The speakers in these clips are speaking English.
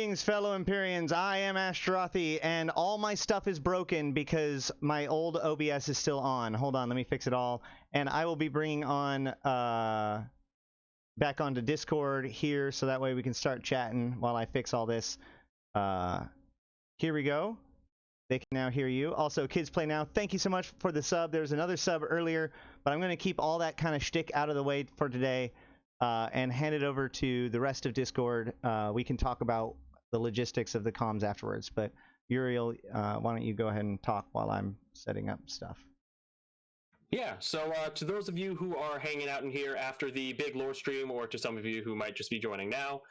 Greetings, fellow Empyreans. I am Ashtarothi, and all my stuff is broken because my old OBS is still on. Hold on, let me fix it all. And I will be bringing on back onto Discord here, so that way we can start chatting while I fix all this. Here we go. They can now hear you. Also, Kids Play Now, thank you so much for the sub. There was another sub earlier, but I'm going to keep all that kind of shtick out of the way for today. And hand it over to the rest of Discord. We can talk about the logistics of the comms afterwards. But Uriel, why don't you go ahead and talk while I'm setting up stuff? Yeah, so to those of you who are hanging out in here after the big lore stream, or to some of you who might just be joining now,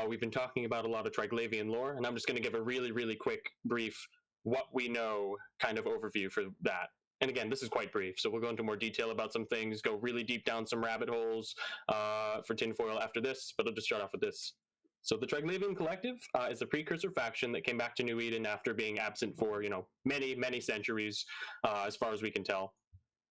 we've been talking about a lot of Triglavian lore, and I'm just going to give a really, really quick, brief, what we know kind of overview for that. And again, this is quite brief, so we'll go into more detail about some things, go really deep down some rabbit holes for tinfoil after this, but I'll just start off with this. So the Triglavian Collective is a precursor faction that came back to New Eden after being absent for, many, many centuries, as far as we can tell.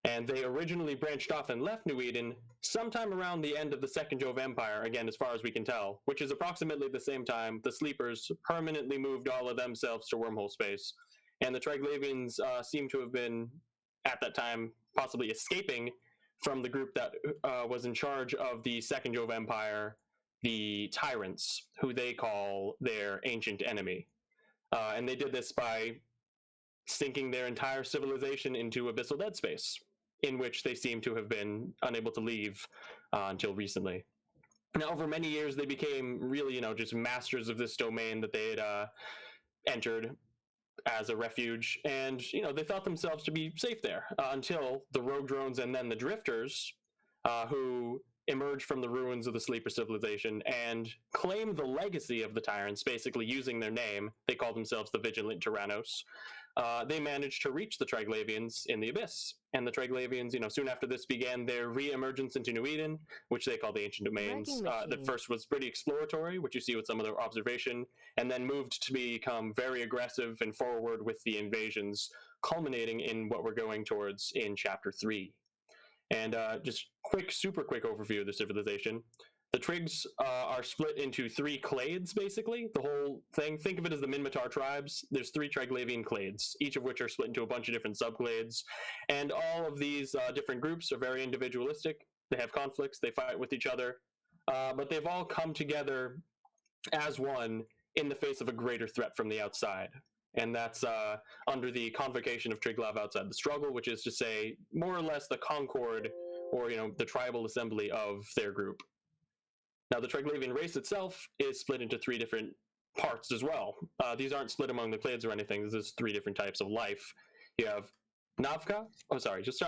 And they originally branched off and left New Eden sometime around the end of the Second Jove Empire, again, as far as we can tell, which is approximately the same time the Sleepers permanently moved all of themselves to wormhole space. And the Triglavians seem to have been, at that time, possibly escaping from the group that was in charge of the Second Jove Empire, the Tyrants, who they call their ancient enemy. And they did this by sinking their entire civilization into abyssal dead space, in which they seem to have been unable to leave until recently. Now, over many years, they became really, just masters of this domain that they had entered as a refuge, and they thought themselves to be safe there until the rogue drones and then the drifters, who emerged from the ruins of the Sleeper civilization and claimed the legacy of the Tyrants, basically using their name. They called themselves the Vigilant Tyrannos. They managed to reach the Triglavians in the Abyss, and the Triglavians, soon after this began their re-emergence into New Eden, which they call the Ancient Domains. The first was pretty exploratory, which you see with some of their observation, and then moved to become very aggressive and forward with the invasions, culminating in what we're going towards in Chapter 3. And just super quick overview of the civilization. The Trigs are split into 3 clades, basically. The whole thing, think of it as the Minmatar tribes. There's 3 Triglavian clades, each of which are split into a bunch of different subclades. And all of these different groups are very individualistic. They have conflicts, they fight with each other, but they've all come together as one in the face of a greater threat from the outside. And that's under the convocation of Triglav outside the struggle, which is to say, more or less the concord, or the tribal assembly of their group. Now, the Triglavian race itself is split into 3 different parts as well. These aren't split among the clades or anything. There's 3 different types of life. You have Navka.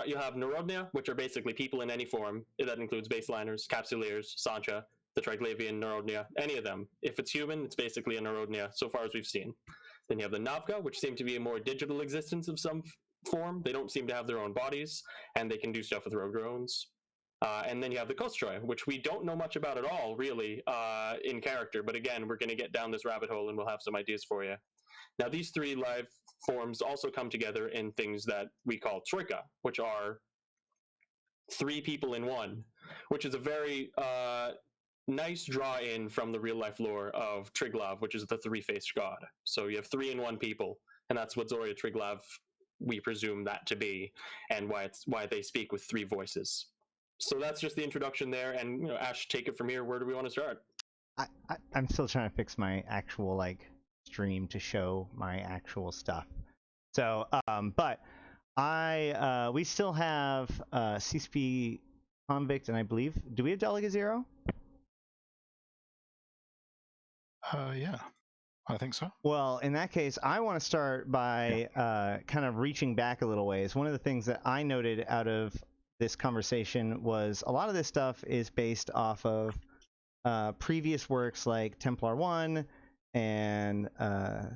You have Narodnia, which are basically people in any form. That includes baseliners, capsuleers, Sancha, the Triglavian Narodnia, any of them. If it's human, it's basically a Narodnia, so far as we've seen. Then you have the Navka, which seem to be a more digital existence of some form. They don't seem to have their own bodies, and they can do stuff with rogue drones. And then you have the Kostroi, which we don't know much about at all, really, in character. But again, we're going to get down this rabbit hole, and we'll have some ideas for you. Now, these 3 live forms also come together in things that we call Troika, which are 3 people in one, which is a very nice draw-in from the real-life lore of Triglav, which is the 3-faced god. So you have 3 in 1 people, and that's what Zoria Triglav, we presume that to be, and why they speak with 3 voices. So that's just the introduction there, and Ash, take it from here. Where do we want to start? I'm still trying to fix my actual stream to show my actual stuff. So, but we still have CCP Convict, and I believe, do we have Delegate Zero? Yeah, I think so. Well, in that case, I want to start by kind of reaching back a little ways. One of the things that I noted out of this conversation was a lot of this stuff is based off of previous works like Templar 1 and the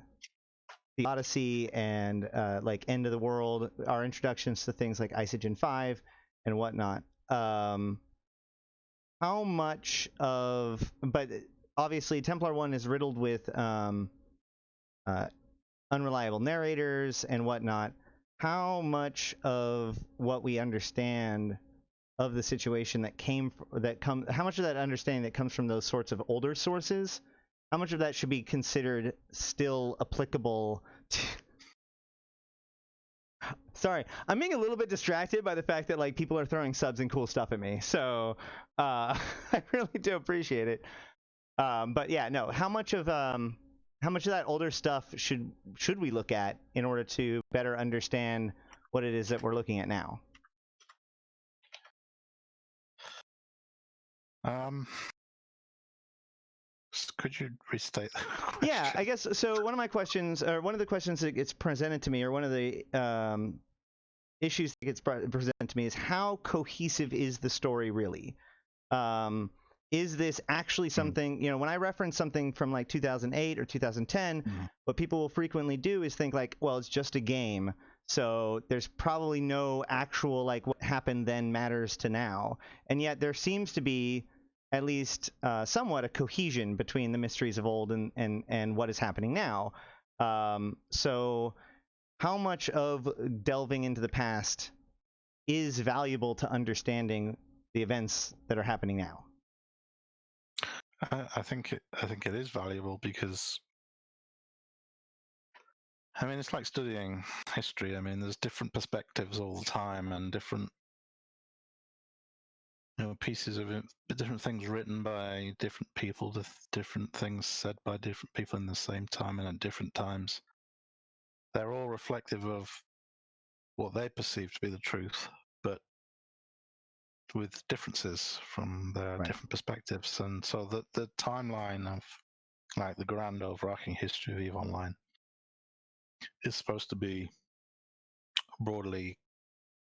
Odyssey and like End of the World, our introductions to things like Isogen 5 and whatnot. How much of, but obviously Templar 1 is riddled with unreliable narrators and whatnot. How much of what we understand of the situation how much of that understanding that comes from those sorts of older sources, how much of that should be considered still applicable to... Sorry, I'm being a little bit distracted by the fact that like people are throwing subs and cool stuff at me, so I really do appreciate it. But yeah, no, how much of that older stuff should we look at in order to better understand what it is that we're looking at now? Could you restate that question? Yeah, I guess so. One of my questions, or one of the questions that gets presented to me, or one of the issues that gets presented to me, is how cohesive is the story really? Is this actually something, you know, when I reference something from like 2008 or 2010, what people will frequently do is think like, well, it's just a game, so there's probably no actual like what happened then matters to now. And yet there seems to be at least somewhat a cohesion between the mysteries of old and what is happening now. So how much of delving into the past is valuable to understanding the events that are happening now? I think it is valuable because, I mean, it's like studying history. I mean, there's different perspectives all the time and different, you know, pieces of it, different things written by different people, different things said by different people in the same time and at different times. They're all reflective of what they perceive to be the truth, but with differences from their different perspectives. And so the timeline of like the grand overarching history of EVE Online is supposed to be broadly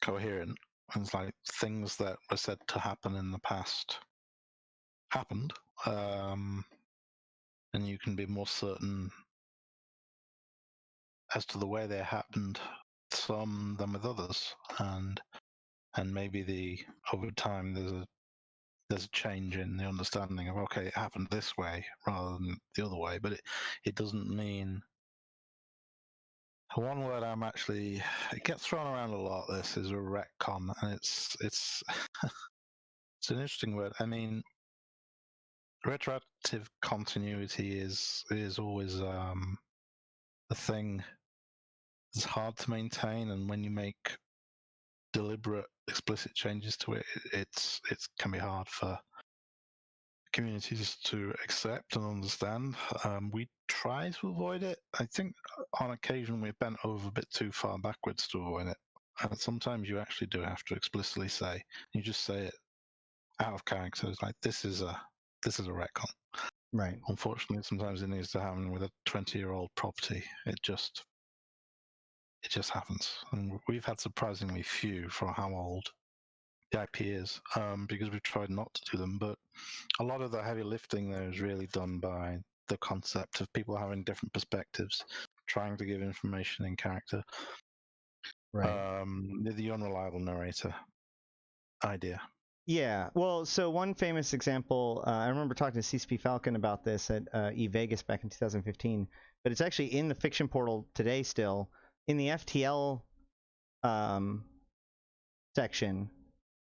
coherent. And it's like things that were said to happen in the past happened, and you can be more certain as to the way they happened some than with others, and maybe over time there's a change in the understanding of, okay, it happened this way rather than the other way, but it doesn't mean. One word it gets thrown around a lot. This is a retcon, and it's it's an interesting word. I mean, retroactive continuity is always a thing that's hard to maintain, and when you make deliberate, explicit changes to it, it can be hard for communities to accept and understand. We try to avoid it. I think on occasion we've bent over a bit too far backwards to avoid it. And sometimes you actually do have to explicitly say, you just say it out of character. It's like, this is a retcon. Right. Unfortunately, sometimes it needs to happen with a 20-year-old property. It just happens. And we've had surprisingly few for how old the IP is, because we've tried not to do them. But a lot of the heavy lifting there is really done by the concept of people having different perspectives, trying to give information in character. Right. The unreliable narrator idea. Yeah. Well, so one famous example, I remember talking to CCP Falcon about this at eVegas back in 2015, but it's actually in the fiction portal today still. In the FTL section,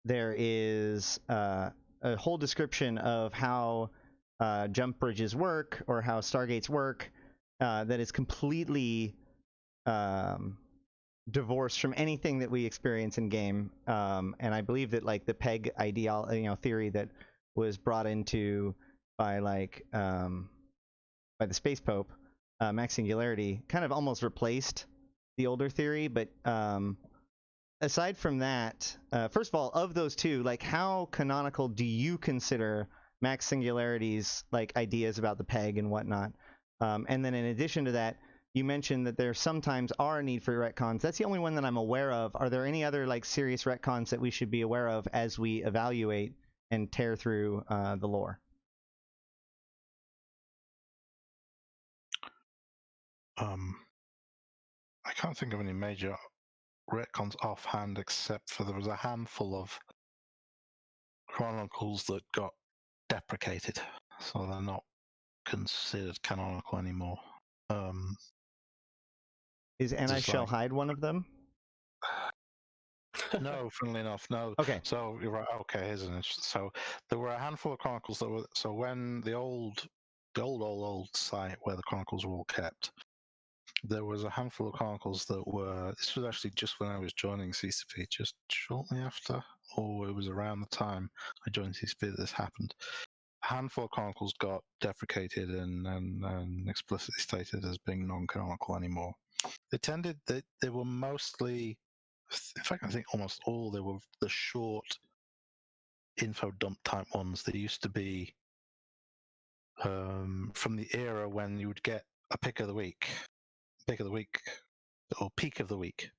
there is a whole description of how jump bridges work or how stargates work that is completely divorced from anything that we experience in game. And I believe that like the peg theory that was brought into by like by the space pope, max singularity, kind of almost replaced the older theory. But aside from that, first of all, of those two, like how canonical do you consider max singularity's like ideas about the peg and whatnot? And then in addition to that, you mentioned that there sometimes are a need for retcons. That's the only one that I'm aware of. Are there any other like serious retcons that we should be aware of as we evaluate and tear through the lore? I can't think of any major retcons offhand, except for there was a handful of chronicles that got deprecated, so they're not considered canonical anymore. Is And I Shall Hide one of them? No, funnily enough, no. Okay. So you're right. Okay, isn't it? So there were a handful of chronicles that were. So when the old old site where the chronicles were all kept, there was a handful of chronicles that were. This was actually just when I was joining CCP, just shortly after, or it was around the time I joined CCP that this happened. A handful of chronicles got deprecated and explicitly stated as being non-canonical anymore. They were mostly, in fact, I think almost all, they were the short info dump type ones. They used to be from the era when you would get a pick of the week, or peak of the week.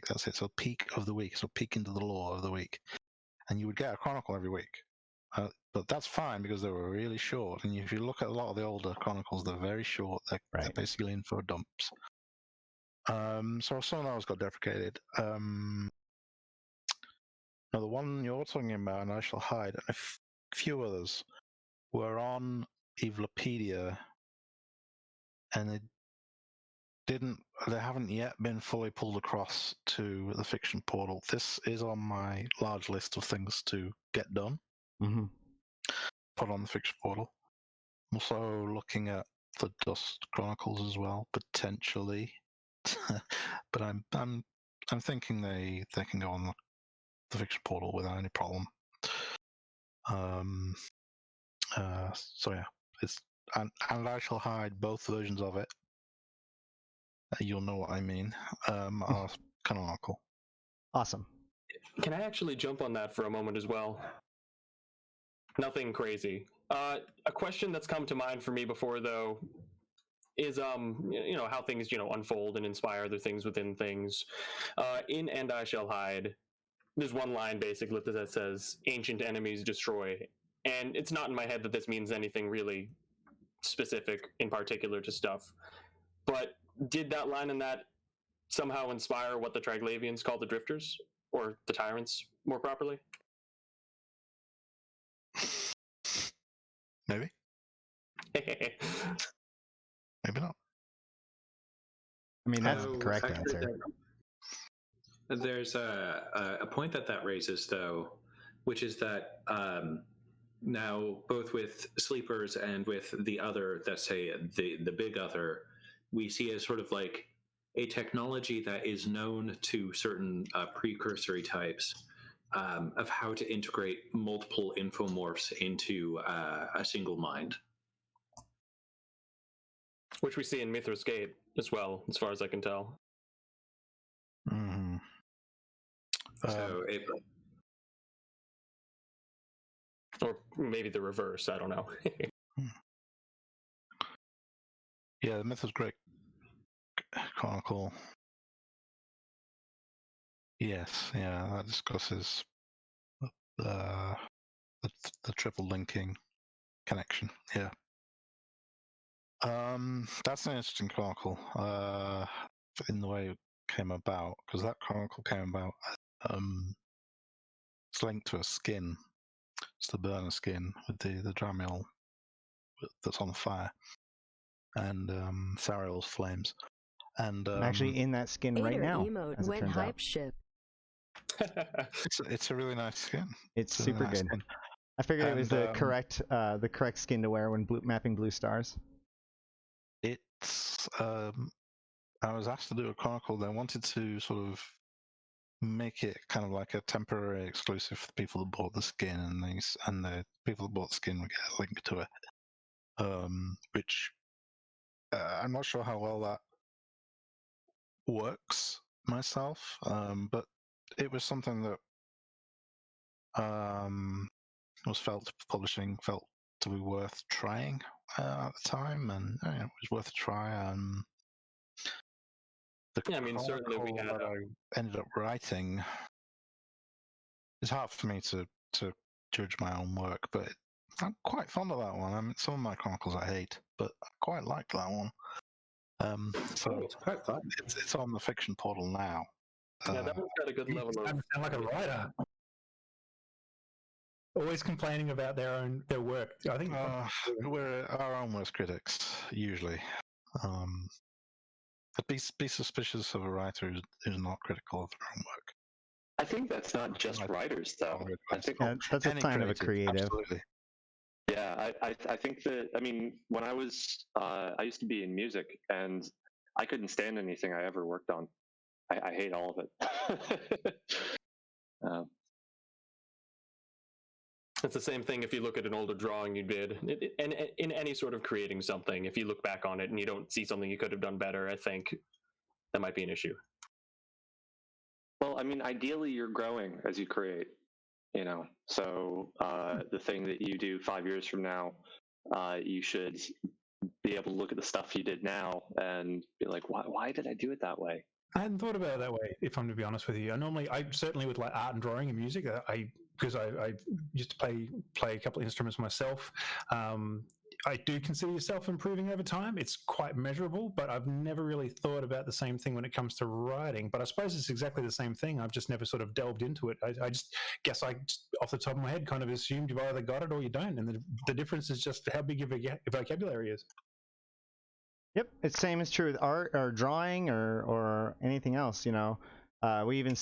That's it. So peak of the week. So peek into the lore of the week, and you would get a chronicle every week. But that's fine because they were really short. And if you look at a lot of the older chronicles, they're very short. They're basically info dumps. So some of those got deprecated. Now the one you're talking about, and I shall hide, and a few others were on Evilopedia, and they haven't yet been fully pulled across to the fiction portal. This is on my large list of things to get done. Mm-hmm. Put on the fiction portal. I'm also looking at the Dust Chronicles as well, potentially. But I'm thinking they can go on the fiction portal without any problem. So yeah, it's and I shall hide both versions of it. You'll know what I mean. Are canonical. Awesome. Can I actually jump on that for a moment as well? Nothing crazy. A question that's come to mind for me before, though, is how things unfold and inspire other things within things. In And I Shall Hide, there's one line basically that says "Ancient enemies destroy," and it's not in my head that this means anything really specific in particular to stuff. But did that line in that somehow inspire what the Triglavians call the Drifters, or the Tyrants, more properly? Maybe. Maybe not. I mean, that's the correct answer. There's a point that raises, though, which is that now both with Sleepers and with the other, let's say the big other, we see as sort of like a technology that is known to certain precursory types of how to integrate multiple infomorphs into a single mind. Which we see in Mithras Gate as well, as far as I can tell. Mm-hmm. So or maybe the reverse, I don't know. Yeah, the Mithras Gate Chronicle. Yes, yeah, that discusses the triple linking connection. Yeah. That's an interesting chronicle. In the way it came about, because that chronicle came about. It's linked to a skin. It's the burner skin with the Dramiel that's on fire, and Sariel's flames. And I'm actually in that skin right now. As it turns out, it's a really nice skin. It's super good. Skin. I figured it was the correct skin to wear when mapping blue stars. It's I was asked to do a chronicle. They wanted to sort of make it kind of like a temporary exclusive for the people that bought the skin, and the people that bought the skin would get a link to it. Which I'm not sure how well that works myself, but it was something that was publishing felt to be worth trying at the time, and it was worth a try. Yeah, I mean, certainly we had. I ended up writing. It's hard for me to judge my own work, but I'm quite fond of that one. I mean, some of my chronicles I hate, but I quite liked that one. So it's quite fun. It's on the fiction portal now. Yeah, that one's got a good level of. Sound like a writer. Always complaining about their work. I think we're our own worst critics usually. But be suspicious of a writer who's not critical of their own work. I think that's not just writers, though. I think that's a sign of a creative. Absolutely. Yeah, I think that, I mean, when I was, I used to be in music, and I couldn't stand anything I ever worked on. I hate all of it. It's the same thing if you look at an older drawing you did, and in any sort of creating something, if you look back on it and you don't see something you could have done better, I think that might be an issue. Well, I mean, ideally, you're growing as you create, you know. So the thing that you do 5 years from now, you should be able to look at the stuff you did now and be like, why did I do it that way? I hadn't thought about it that way, if I'm to be honest with you. I certainly with like art and drawing and music, because I used to play a couple of instruments myself. I do consider yourself improving over time. It's quite measurable, but I've never really thought about the same thing when it comes to writing. But I suppose it's exactly the same thing. I've just never sort of delved into it. I just guess off the top of my head, kind of assumed you've either got it or you don't. And the difference is just how big your vocabulary is. Yep, it's same as true with art or drawing or anything else. You know, we even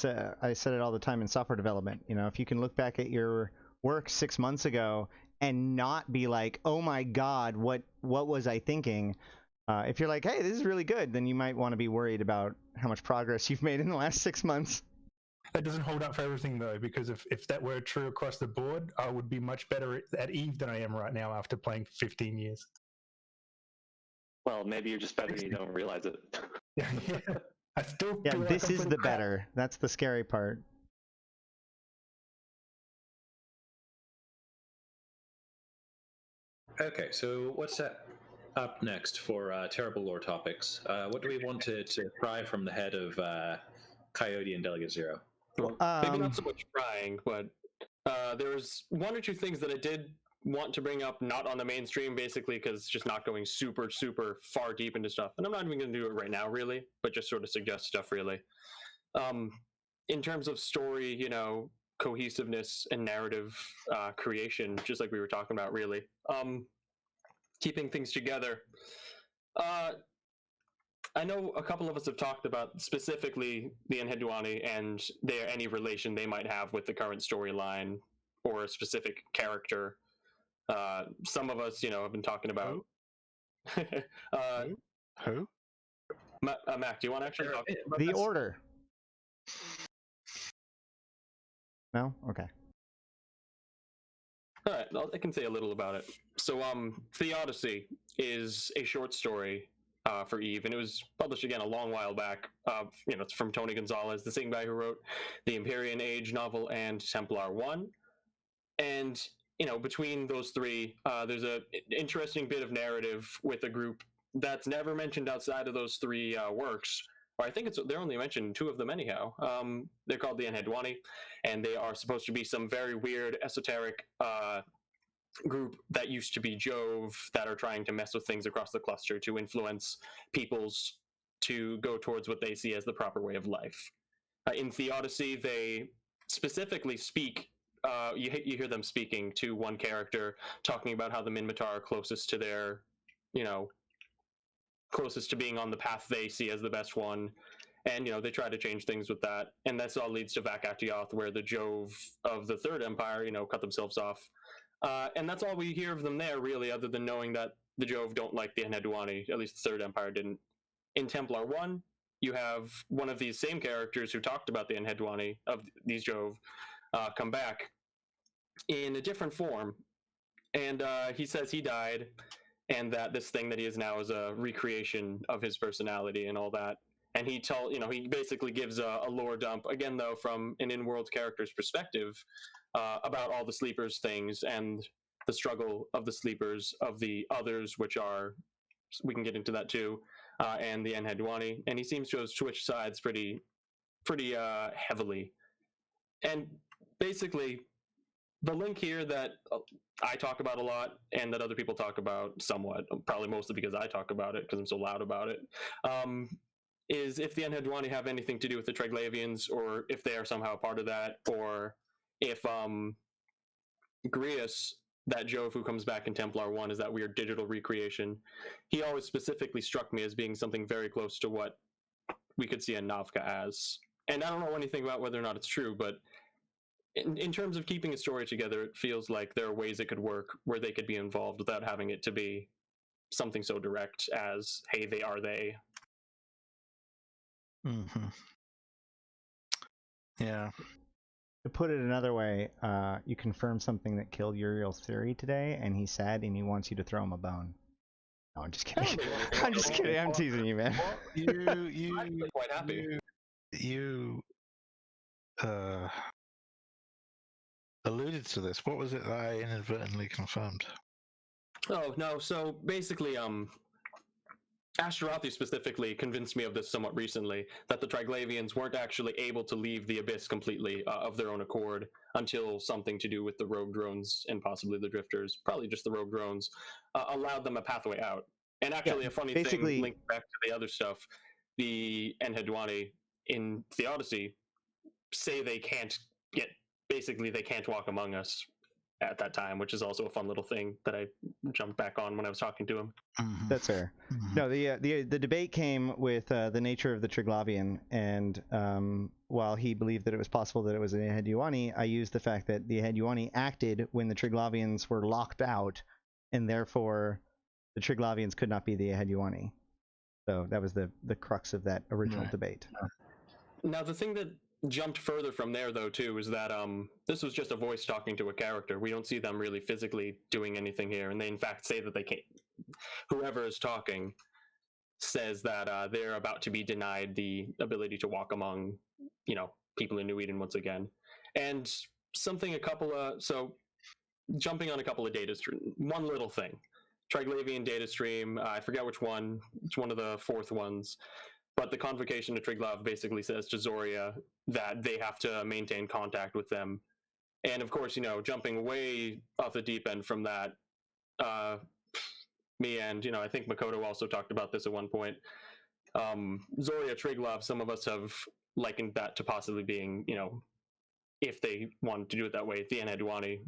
I said it all the time in software development. You know, if you can look back at your work 6 months ago and not be like, oh my God, what was I thinking? If you're like, hey, this is really good, then you might want to be worried about how much progress you've made in the last 6 months. That doesn't hold up for everything, though, because if that were true across the board, I would be much better at Eve than I am right now after playing for 15 years. Well, maybe you're just better and you don't realize it. Yeah. I still Yeah, feel like this I'm is pretty the crap. better. That's the scary part. Okay, so what's up next for terrible lore topics? What do we want to pry from the head of Coyote and Delegate Zero? Well, maybe not so much trying, but there's one or two things that I did want to bring up, not on the mainstream, basically, because it's just not going super, super far deep into stuff. And I'm not even going to do it right now, really, but just sort of suggest stuff, really. In terms of story, you know, cohesiveness and narrative creation, just like we were talking about, really. Keeping things together. I know a couple of us have talked about specifically the Enheduanni and any relation they might have with the current storyline or a specific character. Some of us, you know, have been talking about. Who? Mac, do you want to actually talk about The this? Order. No? Okay. All right, I can say a little about it. So, Theodicy is a short story for Eve, and it was published again a long while back. You know, it's from Tony Gonzalez, the same guy who wrote the Empyrean Age novel and Templar 1. And, you know, between those three, there's an interesting bit of narrative with a group that's never mentioned outside of those three works. Or I think they're only mentioned two of them anyhow. They're called the Enheduanni, and they are supposed to be some very weird, esoteric group that used to be Jove that are trying to mess with things across the cluster to influence peoples to go towards what they see as the proper way of life. In Theodicy, they specifically speak. You hear them speaking to one character, talking about how the Minmatar are closest to their, you know, closest to being on the path they see as the best one. And, you know, they try to change things with that. And that's all leads to Vakatioth, where the Jove of the Third Empire, you know, cut themselves off. And that's all we hear of them there, really, other than knowing that the Jove don't like the Enheduanni, at least the Third Empire didn't. In Templar 1, you have one of these same characters who talked about the Enheduanni of these Jove come back in a different form. And he says he died, and that this thing that he is now is a recreation of his personality and all that. And he basically gives a lore dump, again, though, from an in-world character's perspective, about all the Sleepers things and the struggle of the Sleepers, of the others, which are, we can get into that too, and the Enheduanni. And he seems to have switched sides pretty heavily. And basically, the link here that I talk about a lot and that other people talk about somewhat, probably mostly because I talk about it because I'm so loud about it, is if the Enheduanni have anything to do with the Triglavians, or if they are somehow a part of that, or if Grius, that Jove who comes back in Templar 1, is that weird digital recreation. He always specifically struck me as being something very close to what we could see in Navka as. And I don't know anything about whether or not it's true, but in terms of keeping a story together, it feels like there are ways it could work where they could be involved without having it to be something so direct as, hey, they are they. Mm-hmm. Yeah. To put it another way, you confirmed something that killed Uriel's theory today, and he's sad and he wants you to throw him a bone. No, I'm just kidding. I'm just kidding. I'm teasing you, man. I'm quite happy. You alluded to this. What was it that I inadvertently confirmed? Oh no! So basically, Ashtarothi specifically convinced me of this somewhat recently, that the Triglavians weren't actually able to leave the Abyss completely of their own accord until something to do with the rogue drones and possibly the drifters, probably just the rogue drones, allowed them a pathway out. And actually, a funny thing linked back to the other stuff, the Enheduanni in the Odyssey say they can't walk among us at that time, which is also a fun little thing that I jumped back on when I was talking to him. Mm-hmm. That's fair. Mm-hmm. No, the debate came with the nature of the Triglavian, and while he believed that it was possible that it was an Enheduanni, I used the fact that the Enheduanni acted when the Triglavians were locked out, and therefore the Triglavians could not be the Enheduanni. So that was the crux of that original debate. Now, the thing that jumped further from there, though, too, is that this was just a voice talking to a character. We don't see them really physically doing anything here, and they in fact say that they can't. Whoever is talking says that they're about to be denied the ability to walk among, people in New Eden once again. And so jumping on a couple of data streams, one little thing. Triglavian data stream, I forget which one, it's one of the fourth ones, but the convocation to Triglav basically says to Zoria that they have to maintain contact with them. And of course, jumping way off the deep end from that, me and, I think Makoto also talked about this at one point. Zoria Triglav, some of us have likened that to possibly being, if they wanted to do it that way, the Enheduanni.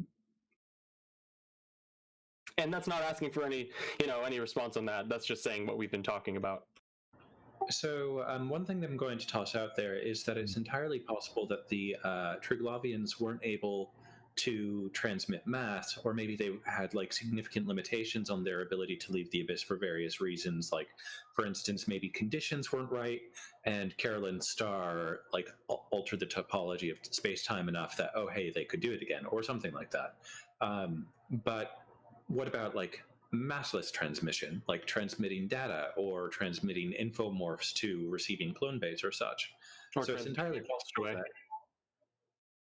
And that's not asking for any response on that. That's just saying what we've been talking about. So one thing that I'm going to toss out there is that it's entirely possible that the Triglavians weren't able to transmit math, or maybe they had significant limitations on their ability to leave the Abyss for various reasons. Like, for instance, maybe conditions weren't right, and Carolyn's star altered the topology of space-time enough that, oh, hey, they could do it again, or something like that. But what about massless transmission, like transmitting data or transmitting infomorphs to receiving clone base or such? Or so it's entirely possible that.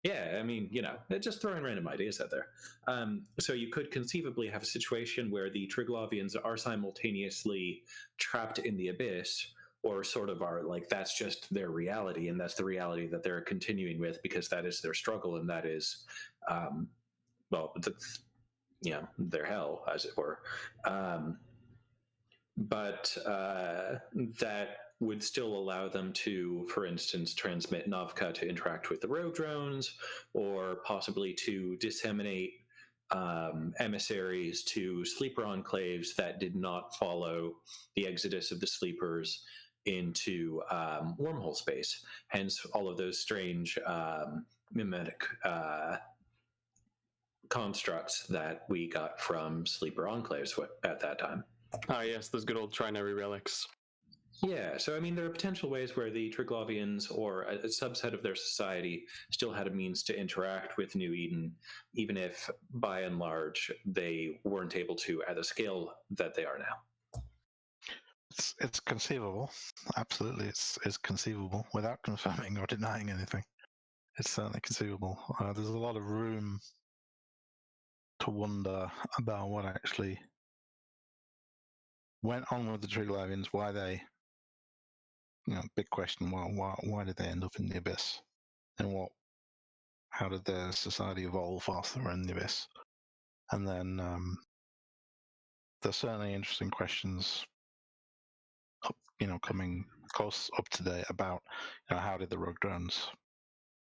Yeah, I mean, just throwing random ideas out there. So you could conceivably have a situation where the Triglavians are simultaneously trapped in the Abyss, or sort of are that's just their reality, and that's the reality that they're continuing with because that is their struggle, and that is, their hell, as it were. But that would still allow them to, for instance, transmit Navka to interact with the rogue drones, or possibly to disseminate emissaries to sleeper enclaves that did not follow the exodus of the sleepers into wormhole space. Hence, all of those strange mimetic constructs that we got from sleeper enclaves at that time. Ah, yes, those good old trinary relics. Yeah, so I mean, there are potential ways where the Triglavians, or a subset of their society, still had a means to interact with New Eden, even if, by and large, they weren't able to at the scale that they are now. It's conceivable. Absolutely, it's conceivable without confirming or denying anything. It's certainly conceivable. There's a lot of room to wonder about what actually went on with the Triglavians, why they, big question, why did they end up in the Abyss? And how did their society evolve whilst they were in the Abyss? And then there's certainly interesting questions coming close up to date about how did the rogue drones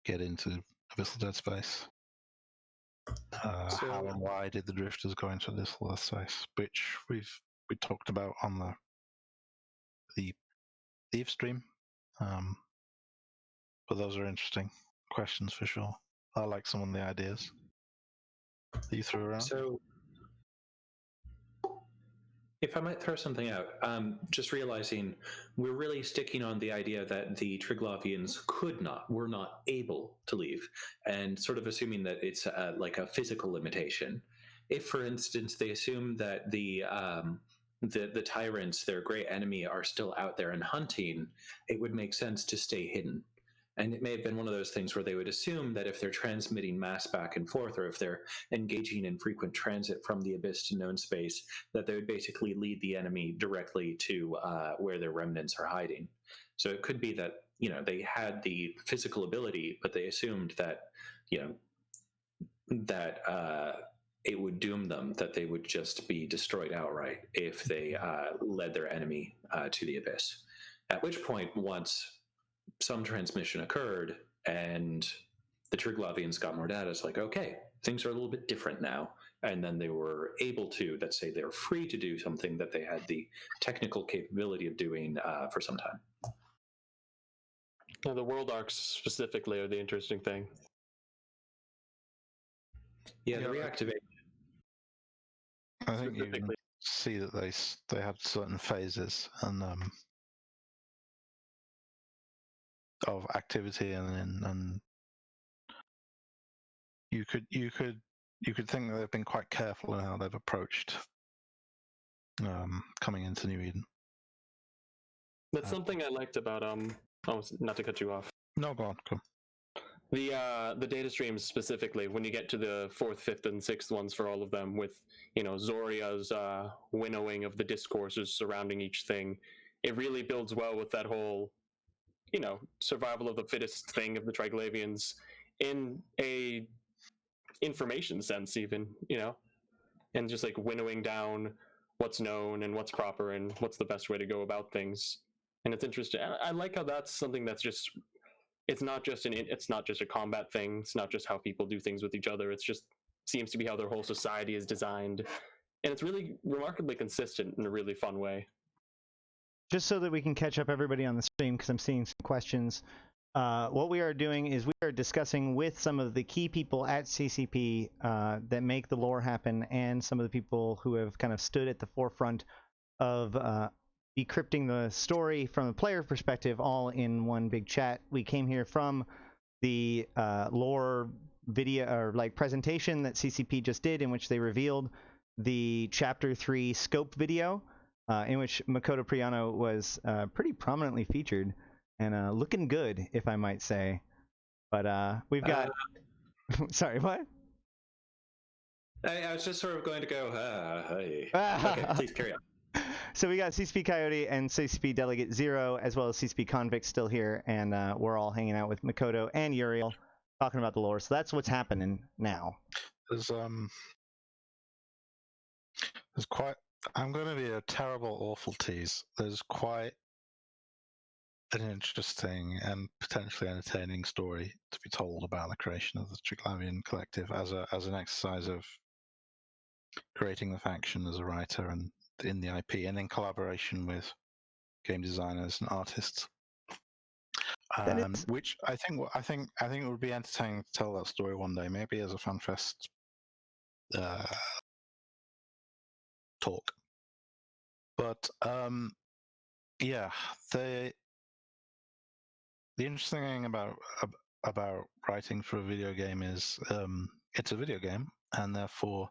get into abyssal dead space? How and why did the drifters go into abyssal dead space? Which we talked about on the Eve stream. But those are interesting questions for sure. I like some of the ideas that you threw around. So, if I might throw something out, just realizing we're really sticking on the idea that the Triglavians were not able to leave, and sort of assuming that it's like a physical limitation. If, for instance, they assume that the tyrants, their great enemy, are still out there and hunting, it would make sense to stay hidden. And it may have been one of those things where they would assume that if they're transmitting mass back and forth, or if they're engaging in frequent transit from the abyss to known space, that they would basically lead the enemy directly to where their remnants are hiding. So it could be that, you know, they had the physical ability, but they assumed that, you know, that it would doom them, that they would just be destroyed outright if they led their enemy to the abyss. At which point, once some transmission occurred and the Triglavians got more data, it's like, okay, things are a little bit different now. And then they were able to, let's say they're free to do something that they had the technical capability of doing for some time. Now, the world arcs specifically are the interesting thing. Yeah, the reactivation. I think you can see that they have certain phases and of activity, and you could think that they've been quite careful in how they've approached coming into New Eden. That's something I liked about oh, not to cut you off. No, go on. Come. The data streams specifically, when you get to the 4th, 5th, and 6th ones for all of them, with, you know, Zoria's winnowing of the discourses surrounding each thing, it really builds well with that whole, you know, survival of the fittest thing of the Triglavians in a information sense, even, you know, and just like winnowing down what's known and what's proper and what's the best way to go about things. And it's interesting. I like how that's something that's just, it's not just a combat thing. It's not just how people do things with each other. It's just seems to be how their whole society is designed, and it's really remarkably consistent in a really fun way. Just so that we can catch up everybody on the stream, because I'm seeing some questions. What we are doing is we are discussing with some of the key people at CCP that make the lore happen, and some of the people who have kind of stood at the forefront of decrypting the story from a player perspective, all in one big chat. We came here from the lore video or like presentation that CCP just did, in which they revealed the Chapter 3 scope video, in which Makoto Priyano was pretty prominently featured and looking good, if I might say. But we've got sorry, what? I was just sort of going to go, hey. Okay, please carry on. So we got CCP Coyote and CCP Delegate Zero, as well as CCP Convict still here, and we're all hanging out with Makoto and Uriel, talking about the lore. So that's what's happening now. There's quite. I'm going to be a terrible, awful tease. There's quite an interesting and potentially entertaining story to be told about the creation of the Triglavian Collective as an exercise of creating the faction as a writer and in the IP, and in collaboration with game designers and artists. Which I think it would be entertaining to tell that story one day, maybe as a FanFest talk. But yeah, the interesting thing about writing for a video game is it's a video game, and therefore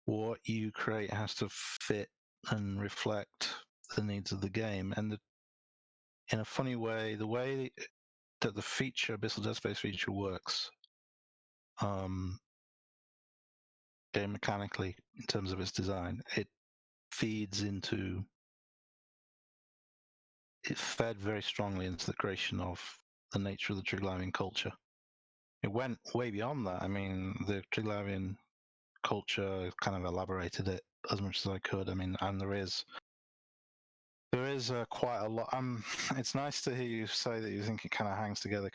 what you create has to fit and reflect the needs of the game. And in a funny way, the way that the feature, Abyssal Dead Space feature, works game mechanically in terms of its design, it fed very strongly into the creation of the nature of the Triglavian culture. It went way beyond that. I mean, the Triglavian culture kind of elaborated it as much as I could. I mean, and there is quite a lot. It's nice to hear you say that you think it kind of hangs together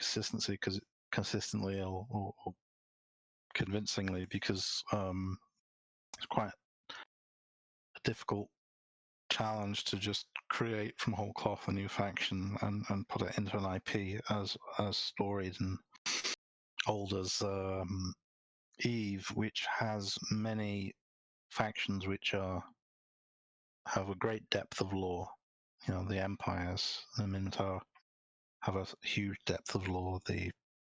consistently or convincingly, because it's quite a difficult challenge to just create from whole cloth a new faction and put it into an IP as storied old as Eve, which has many factions which have a great depth of lore. You know, the Empires, the Minotaur, have a huge depth of lore. The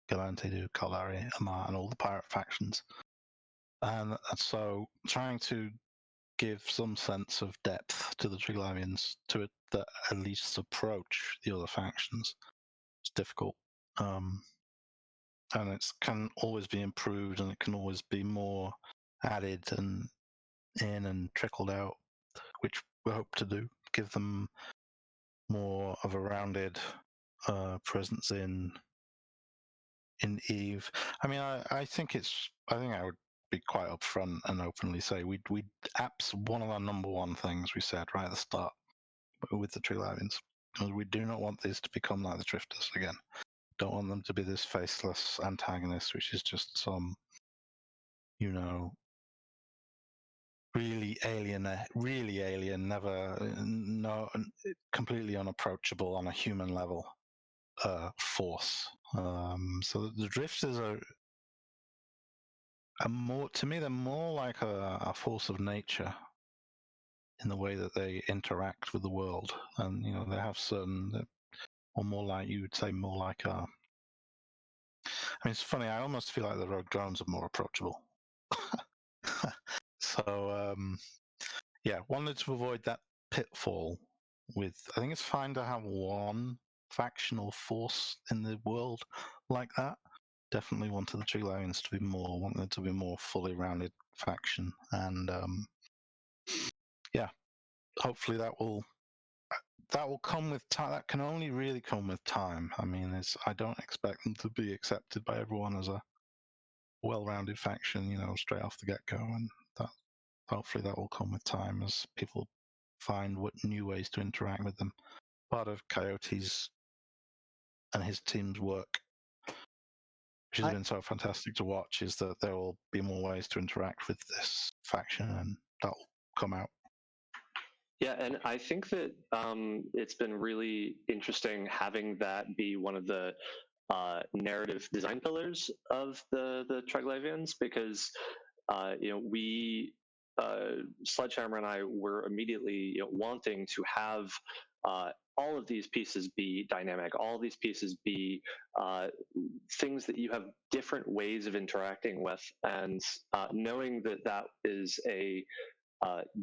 Galante do, Calari, Amar, and all the pirate factions. And so trying to give some sense of depth to the Triglavians to it that at least approach the other factions is difficult. And it can always be improved, and it can always be more added and in and trickled out, which we hope to do. Give them more of a rounded presence in Eve. I mean, I think I would be quite upfront and openly say we apps one of our number one things we said right at the start with the Triglavians, because we do not want these to become like the Drifters again. Don't want them to be this faceless antagonist, which is just some, you know, really alien, never, no, completely unapproachable on a human level force. So the Drifters are more, to me, they're more like a force of nature in the way that they interact with the world, and you know they have certain, or more like, you would say, more like a. I mean, it's funny. I almost feel like the rogue drones are more approachable. So yeah, wanted to avoid that pitfall. With, I think it's fine to have one factional force in the world like that. Definitely wanted the Triglavians to be more, wanted to be more fully rounded faction, and yeah, hopefully that will come with time. That can only really come with time. I mean, I don't expect them to be accepted by everyone as a well-rounded faction, you know, straight off the get-go, and that hopefully that will come with time as people find what new ways to interact with them. Part of Coyote's and his team's work, which has been so fantastic to watch, is that there will be more ways to interact with this faction, and that will come out. Yeah, and I think that it's been really interesting having that be one of the narrative design pillars of the Triglavians, because you know, we Sledgehammer and I were immediately, you know, wanting to have all of these pieces be dynamic, all of these pieces be things that you have different ways of interacting with, and knowing that that is a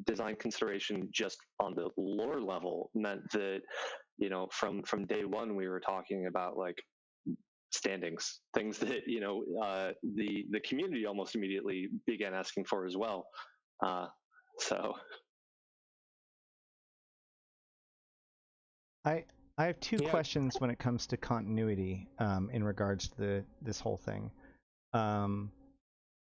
design consideration just on the lore level meant that, you know, from day one we were talking about like standings, things that, you know, the community almost immediately began asking for as well. So I have two questions when it comes to continuity in regards to this whole thing.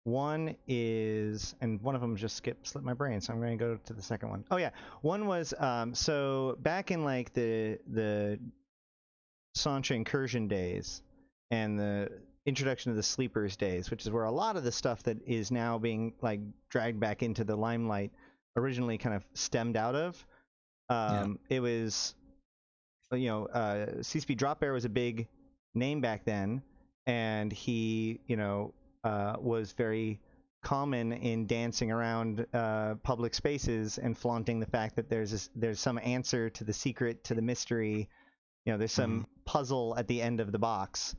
One is, and one of them just slipped my brain, so I'm going to go to the second one. Oh yeah, one was so back in like the Sancha incursion days and the introduction of the sleepers days, which is where a lot of the stuff that is now being like dragged back into the limelight originally kind of stemmed out of. It was, you know, CCP Drop Bear was a big name back then, and he, you know, was very common in dancing around public spaces and flaunting the fact that there's some answer to the secret, to the mystery. You know, there's some puzzle at the end of the box.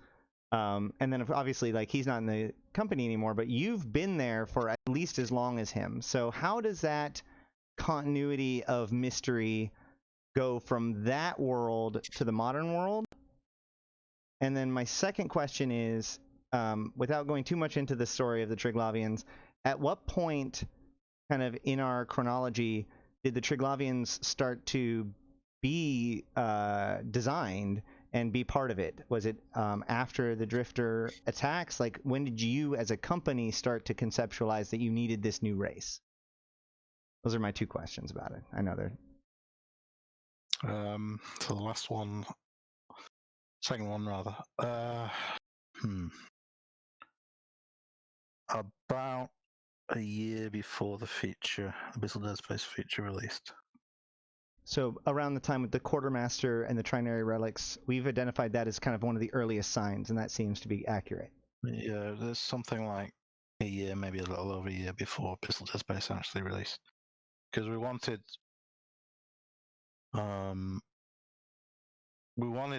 And then obviously, like, he's not in the company anymore, but you've been there for at least as long as him. So how does that continuity of mystery go from that world to the modern world? And then my second question is, without going too much into the story of the Triglavians, at what point kind of in our chronology did the Triglavians start to be designed and be part of it? Was it after the Drifter attacks? Like, when did you as a company start to conceptualize that you needed this new race? Those are my two questions about it. I know they're... So the last one, second one rather. About a year before the feature, Abyssal Dead Space feature released. So around the time with the Quartermaster and the Trinary Relics, we've identified that as kind of one of the earliest signs, and that seems to be accurate. Yeah, there's something like a year, maybe a little over a year before Pistol Dead Space actually released, because we wanted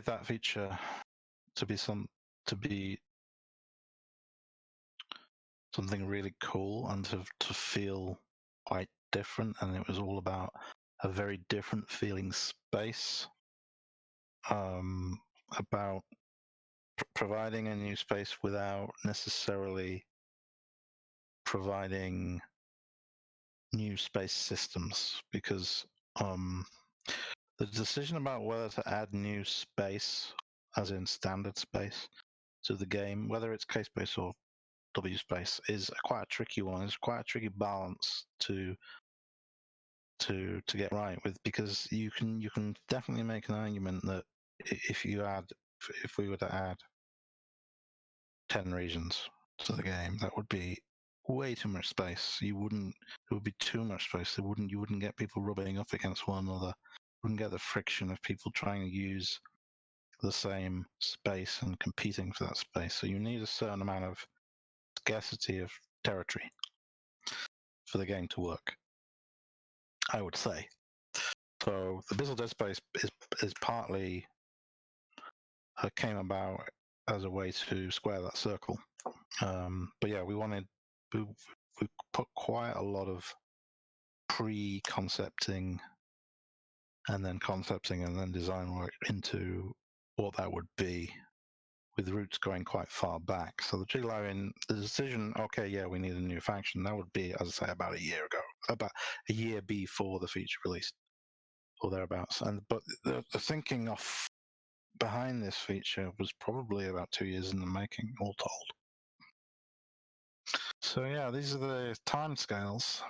that feature to be something really cool and to feel quite different, and it was all about a very different feeling space, about providing a new space without necessarily providing new space systems, because the decision about whether to add new space, as in standard space, to the game, whether it's K space or W space, is quite a tricky one. It's quite a tricky balance to get right with, because you can definitely make an argument that if we were to add 10 regions to the game, that would be way too much space. It would be too much space. You wouldn't get people rubbing up against one another. Wouldn't get the friction of people trying to use the same space and competing for that space. So you need a certain amount of scarcity of territory for the game to work, I would say. So the Pistol Dead Space is partly came about as a way to square that circle. But yeah, we put quite a lot of pre-concepting and then design work into what that would be, with roots going quite far back. So the decision, okay, yeah, we need a new faction, that would be, as I say, about a year ago, about a year before the feature released, or thereabouts. But the thinking behind this feature was probably about 2 years in the making, all told. So yeah, these are the timescales.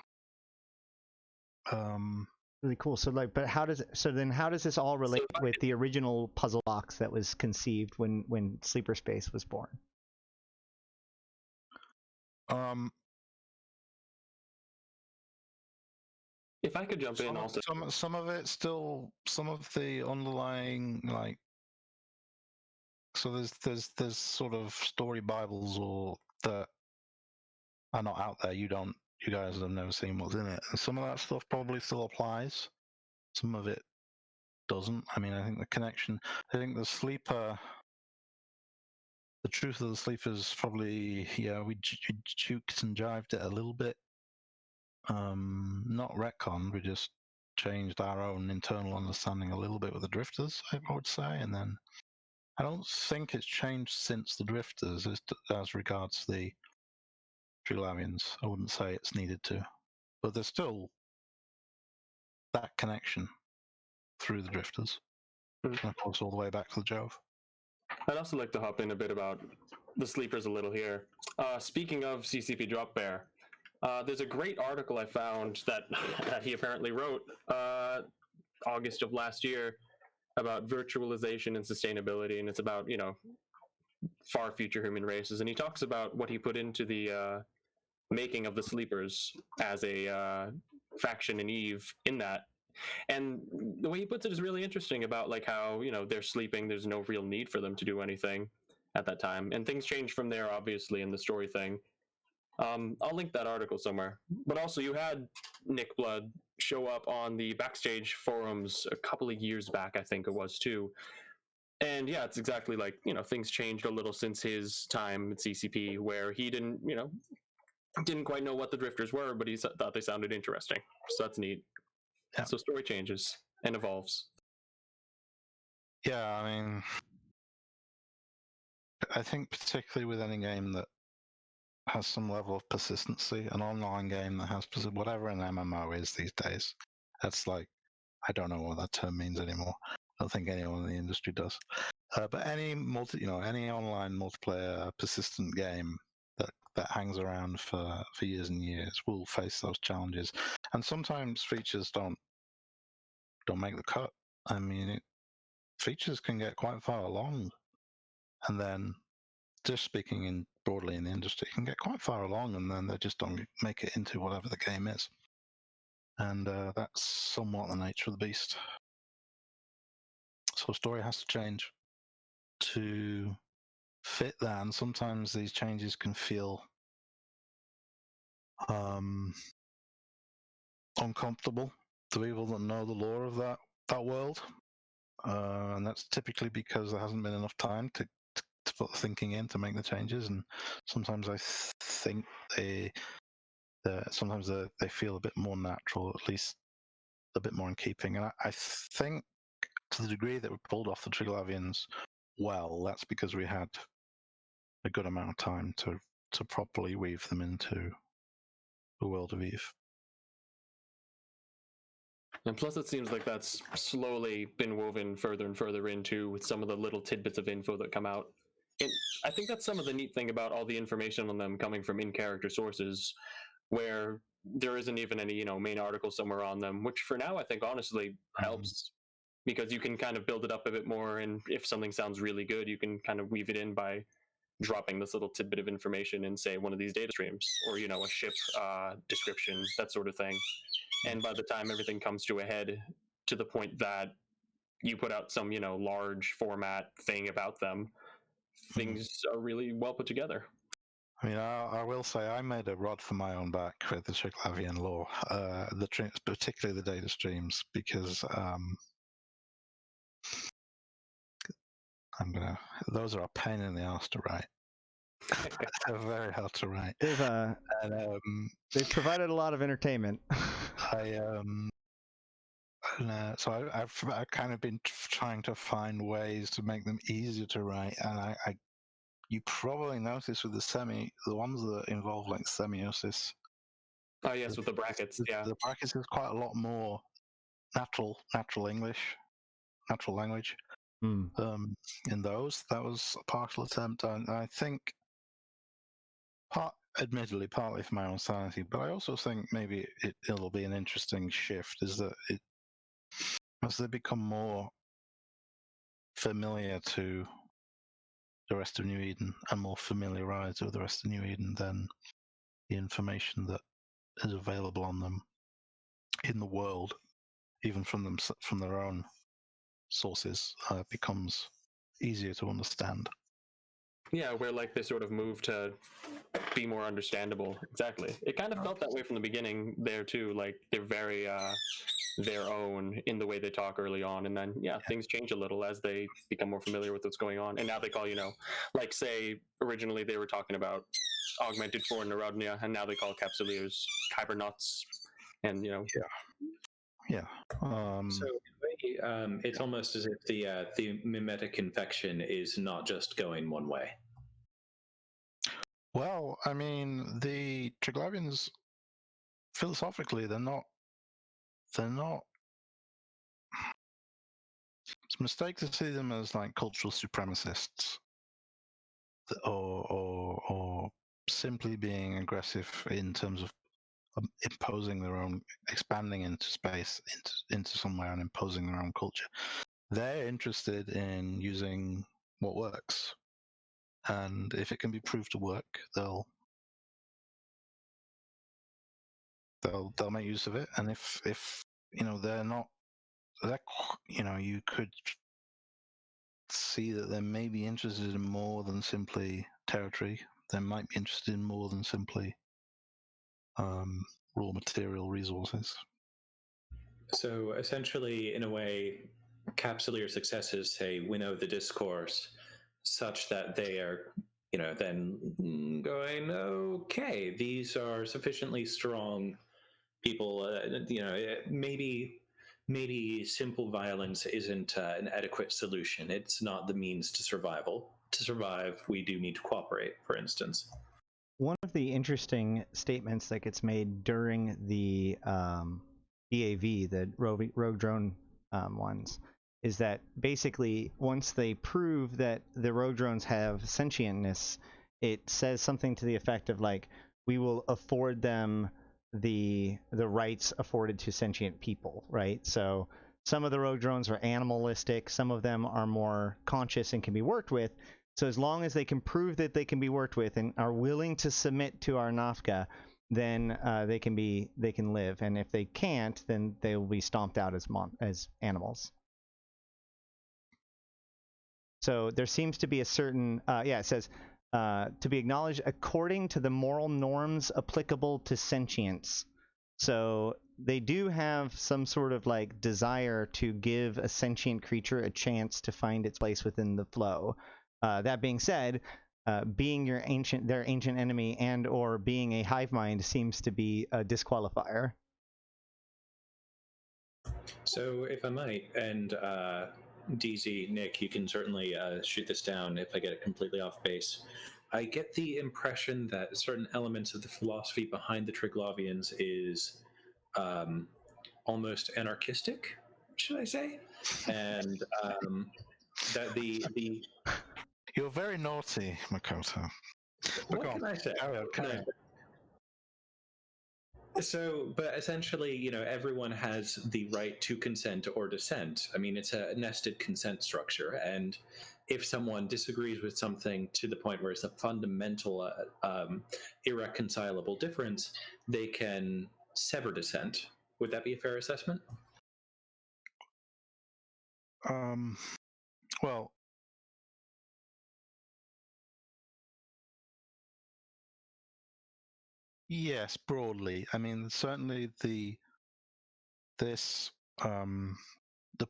Really cool. So but how does this all relate with the original puzzle box that was conceived when Sleeper Space was born? If I could jump in also. Some of it still, some of the underlying, like, so there's sort of story bibles or that are not out there. You guys have never seen what's in it, and some of that stuff probably still applies. Some of it doesn't. I mean, I think the sleeper, the truth of the sleepers probably, yeah, we juked and jived it a little bit. Not retcon, we just changed our own internal understanding a little bit with the drifters, I would say, and then I don't think it's changed since the drifters as regards the Triglavians. I wouldn't say it's needed to, but there's still that connection through the drifters, and of course all the way back to the Jove. I'd also like to hop in a bit about the sleepers a little here. Speaking of CCP Drop Bear, there's a great article I found that he apparently wrote August of last year about virtualization and sustainability, and it's about, far future human races, and he talks about what he put into the making of the sleepers as a faction in Eve in that. And the way he puts it is really interesting about like how, they're sleeping, there's no real need for them to do anything at that time, and things change from there, obviously, in the story thing. I'll link that article somewhere. But also, you had Nick Blood show up on the Backstage forums a couple of years back, I think it was, too. And yeah, it's exactly like, things changed a little since his time at CCP, where he didn't quite know what the drifters were, but he thought they sounded interesting. So that's neat. Yeah. So story changes and evolves. Yeah, I mean, I think particularly with any game that has some level of persistency, an online game that has whatever an MMO is these days, that's like, I don't know what that term means anymore. I don't think anyone in the industry does. But any any online multiplayer persistent game that hangs around for years and years will face those challenges, and sometimes features don't make the cut. I mean, features can get quite far along, and then, just speaking broadly in the industry, can get quite far along, and then they just don't make it into whatever the game is, and that's somewhat the nature of the beast. So story has to change to fit that, and sometimes these changes can feel uncomfortable to people that know the lore of that world, and that's typically because there hasn't been enough time to put the thinking in to make the changes, and sometimes I think sometimes they feel a bit more natural, at least a bit more in keeping. And I think to the degree that we pulled off the Triglavians well, that's because we had a good amount of time to properly weave them into the world of Eve. And plus, it seems like that's slowly been woven further and further into with some of the little tidbits of info that come out. And I think that's some of the neat thing about all the information on them coming from in-character sources, where there isn't even any, main article somewhere on them, which for now I think honestly helps, because you can kind of build it up a bit more, and if something sounds really good, you can kind of weave it in by dropping this little tidbit of information in, say, one of these data streams, or a ship description, that sort of thing. And by the time everything comes to a head, to the point that you put out some large format thing about them, things are really well put together. I mean, I will say I made a rod for my own back with the Triglavian lore, particularly the data streams, because those are a pain in the ass to write. They're very hard to write. They've provided a lot of entertainment. So I've kind of been trying to find ways to make them easier to write, and you probably noticed with the ones that involve like semiosis. Oh yes, with the brackets. Yeah, the brackets is quite a lot more natural English, natural language. In those, that was a partial attempt, and I think, admittedly, partly for my own sanity, but I also think maybe it'll be an interesting shift. Is that as they become more familiar to the rest of New Eden and more familiarized with the rest of New Eden, then the information that is available on them in the world, even from their own sources, becomes easier to understand. Yeah, where like they sort of move to be more understandable. Exactly. It kind of felt that way from the beginning there too. Like they're very their own in the way they talk early on, and then things change a little as they become more familiar with what's going on. And now they call, like say originally they were talking about augmented for Narodnia, and now they call Capsuleers Hibernauts, and So in a way, it's almost as if the mimetic infection is not just going one way. Well, I mean, the Triglavians, philosophically, they're not. It's a mistake to see them as like cultural supremacists, or simply being aggressive in terms of imposing their own, expanding into space, into somewhere, and imposing their own culture. They're interested in using what works, and if it can be proved to work, they'll make use of it. And if they're not, you could see that they may be interested in more than simply territory. They might be interested in more than simply raw material resources. So essentially, in a way, Capsuleer successes say winnow the discourse such that they are, then going, okay, these are sufficiently strong people. Maybe simple violence isn't an adequate solution. It's not the means to survival. To survive, we do need to cooperate, for instance. One of the interesting statements that gets made during the DAV, the rogue drone ones, is that basically once they prove that the rogue drones have sentientness, it says something to the effect of like, we will afford them the rights afforded to sentient people, right? So some of the rogue drones are animalistic, some of them are more conscious and can be worked with. So as long as they can prove that they can be worked with and are willing to submit to our Nafka, then they can live. And if they can't, then they will be stomped out as animals. So there seems to be a certain, it says, to be acknowledged according to the moral norms applicable to sentience. So they do have some sort of like desire to give a sentient creature a chance to find its place within the flow. That being said, being their ancient enemy and or being a hive mind seems to be a disqualifier. So, if I might, and DZ, Nick, you can certainly shoot this down if I get it completely off base. I get the impression that certain elements of the philosophy behind the Triglavians is almost anarchistic, should I say? And that the You're very naughty, Makoto. what can I say? So, but essentially, you know, everyone has the right to consent or dissent. I mean, it's a nested consent structure. And if someone disagrees with something to the point where it's a fundamental, irreconcilable difference, they can sever dissent. Would that be a fair assessment? Well, yes, broadly. I mean, certainly the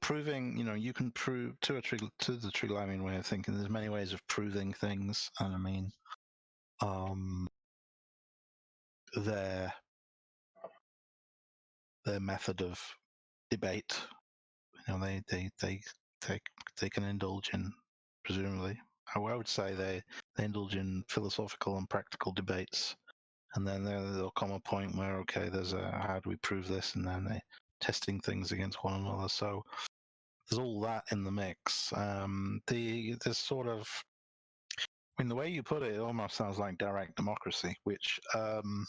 proving, you know, you can prove to the Triglavian way of thinking. There's many ways of proving things, and I mean, their method of debate, you know, they can indulge in, presumably. I would say they indulge in philosophical and practical debates, and then there'll come a point where, okay, how do we prove this, and then they testing things against one another. So there's all that in the mix. This sort of, I mean, the way you put it, it almost sounds like direct democracy, which I'm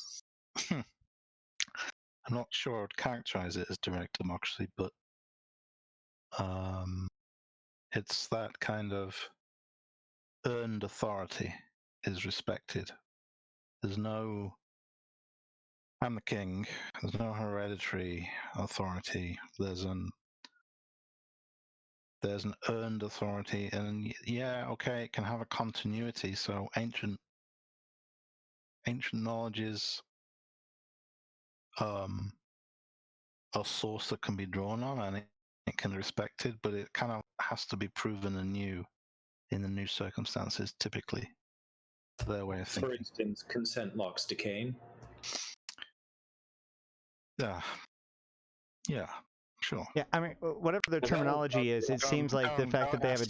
not sure I'd characterize it as direct democracy, but it's that kind of earned authority is respected. There's no, I'm the king. There's no hereditary authority. There's an earned authority, and yeah, okay, it can have a continuity. So ancient knowledge is a source that can be drawn on, and it can be respected, but it kind of has to be proven anew in the new circumstances, typically. Their way of thinking. For instance, consent locks decaying. Yeah, sure. Yeah, I mean, whatever their terminology is, it seems like the fact that they have a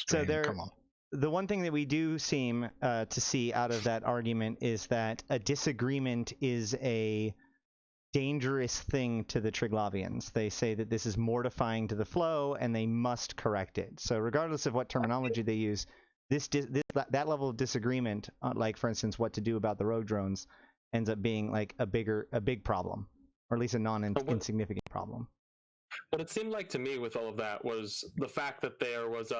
So come on. The one thing that we do seem to see out of that argument is that a disagreement is a dangerous thing to the Triglavians. They say that this is mortifying to the flow and they must correct it. So regardless of what terminology they use, that level of disagreement, like for instance what to do about the rogue drones, ends up being like a big problem, or at least a non-insignificant problem. What it seemed like to me with all of that was the fact that there was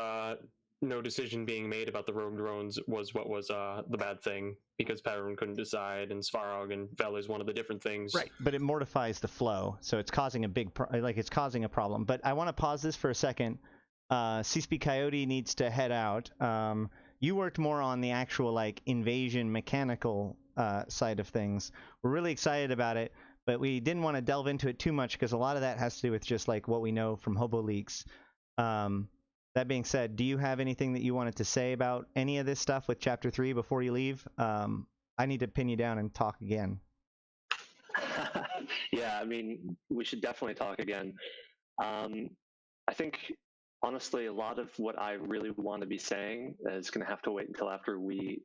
no decision being made about the rogue drones was what was the bad thing, because Perrin couldn't decide, and Svarog and Vel is one of the different things. Right, but it mortifies the flow, so it's causing it's causing a problem. But I want to pause this for a second. CCP Coyote needs to head out. You worked more on the actual like invasion mechanical side of things. We're really excited about it, but we didn't want to delve into it too much because a lot of that has to do with just like what we know from Hobo Leaks. That being said, do you have anything that you wanted to say about any of this stuff with Chapter 3 before you leave? I need to pin you down and talk again. Yeah, I mean, we should definitely talk again. I think, honestly, a lot of what I really want to be saying is going to have to wait until after we've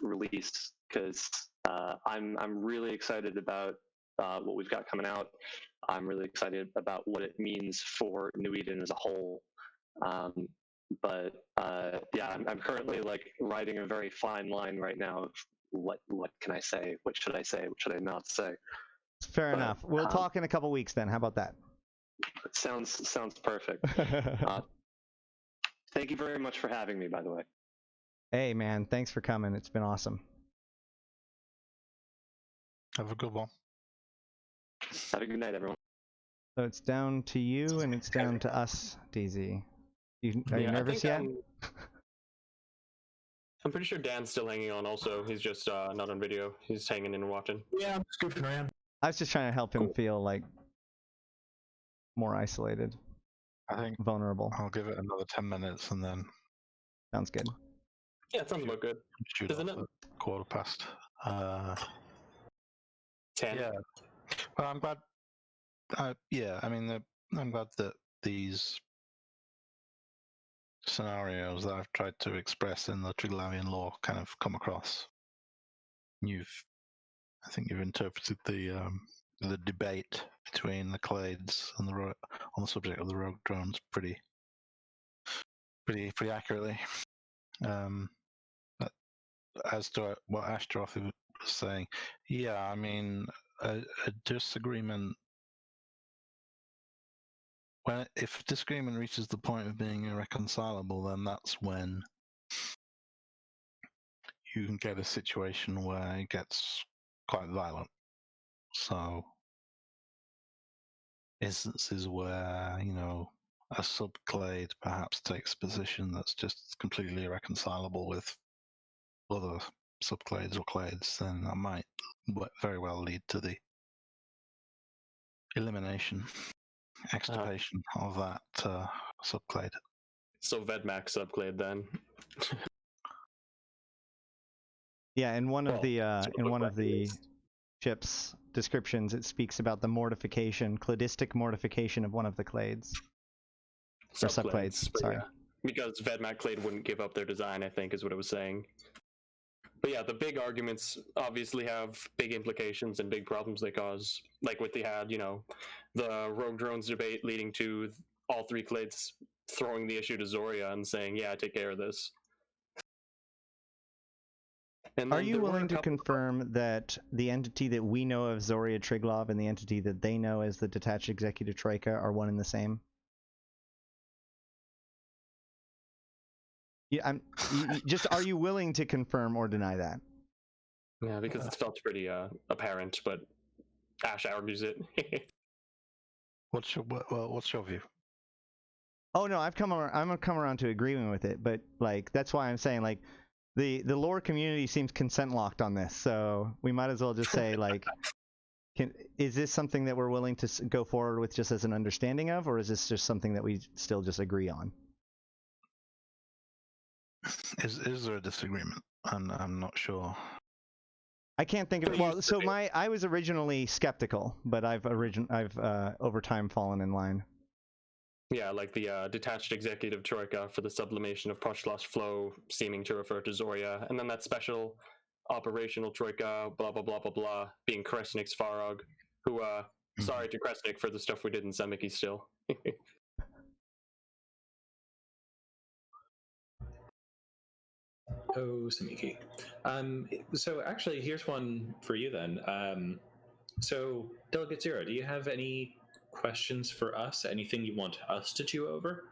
released, because I'm really excited about what we've got coming out. I'm really excited about what it means for New Eden as a whole. But yeah, I'm currently like riding a very fine line right now of what can I say? What should I say? What should I not say? Fair enough. We'll talk in a couple weeks then. How about that? Sounds perfect. Thank you very much for having me, by the way. Hey, man. Thanks for coming. It's been awesome. Have a good one. Have a good night, everyone. So it's down to you and it's down to us, DZ. Are you I nervous think, yet? I'm pretty sure Dan's still hanging on also. He's just not on video. He's hanging in and watching. Yeah, I'm just goofing around. I was just trying to help him Cool. feel like more isolated, I think vulnerable. I'll give it another 10 minutes and then Sounds good. Yeah, it sounds about good. shoot Isn't off it? at 1:15. 10. Yeah. Well, I'm glad. Yeah, I mean, I'm glad that these scenarios that I've tried to express in the Triglavian lore kind of come across. I think you've interpreted the debate between the clades and on the subject of the rogue drones pretty accurately. But as to what Ashtaroth was saying, yeah, I mean, a disagreement. If a disagreement reaches the point of being irreconcilable, then that's when you can get a situation where it gets quite violent. So, instances where, a subclade perhaps takes a position that's just completely irreconcilable with other subclades or clades, then that might very well lead to the elimination, extirpation of that subclade. So Vedmak subclade then. Yeah, in one of Well, the ship's descriptions, it speaks about the mortification, cladistic mortification of one of the clades. Or subclades, but sorry. yeah, because Vedmak clade wouldn't give up their design, I think, is what it was saying. But yeah, the big arguments obviously have big implications and big problems they cause. Like what they had, the rogue drones debate leading to all three clades throwing the issue to Zoria and saying, yeah, take care of this. And Are you willing to confirm that the entity that we know of, Zoria Triglav, and the entity that they know as the Detached Executive Troika are one and the same? Yeah, are you willing to confirm or deny that? Yeah, because it's felt pretty apparent, but Ash argues it. What's your view? Oh no, I'm come around to agreeing with it, but like that's why I'm saying like the lore community seems consent locked on this, so we might as well just say like, is this something that we're willing to go forward with just as an understanding of, or is this just something that we still just agree on? Is there a disagreement? I'm not sure. I can't think of it. Well, so I was originally skeptical, but I've over time fallen in line. Yeah, like the detached executive troika for the sublimation of Poshlosh flow, seeming to refer to Zoria, and then that special operational troika, blah blah blah blah blah, being Kresnik's Farog, who sorry to Kresnik for the stuff we did in Semiki still. Oh, Samiki. So actually, here's one for you then. So, Delegate Zero, do you have any questions for us? Anything you want us to chew over?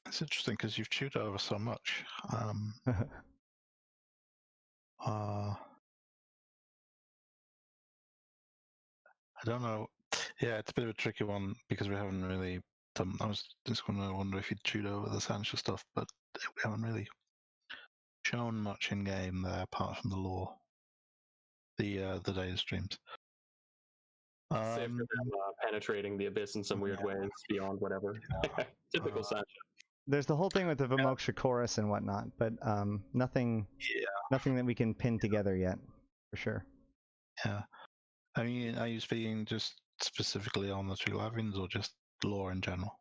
It's interesting because you've chewed over so much. I don't know. Yeah, it's a bit of a tricky one because we haven't really done. I was just going to wonder if you'd chewed over the essential stuff, but we haven't really shown much in game there apart from the lore, the data streams. Save for them penetrating the abyss in some weird ways beyond whatever. Typical Sancho. There's the whole thing with the Vimoksha chorus and whatnot, but nothing that we can pin together yet, for sure. Yeah. I mean, are you speaking just specifically on the Triglavians or just lore in general?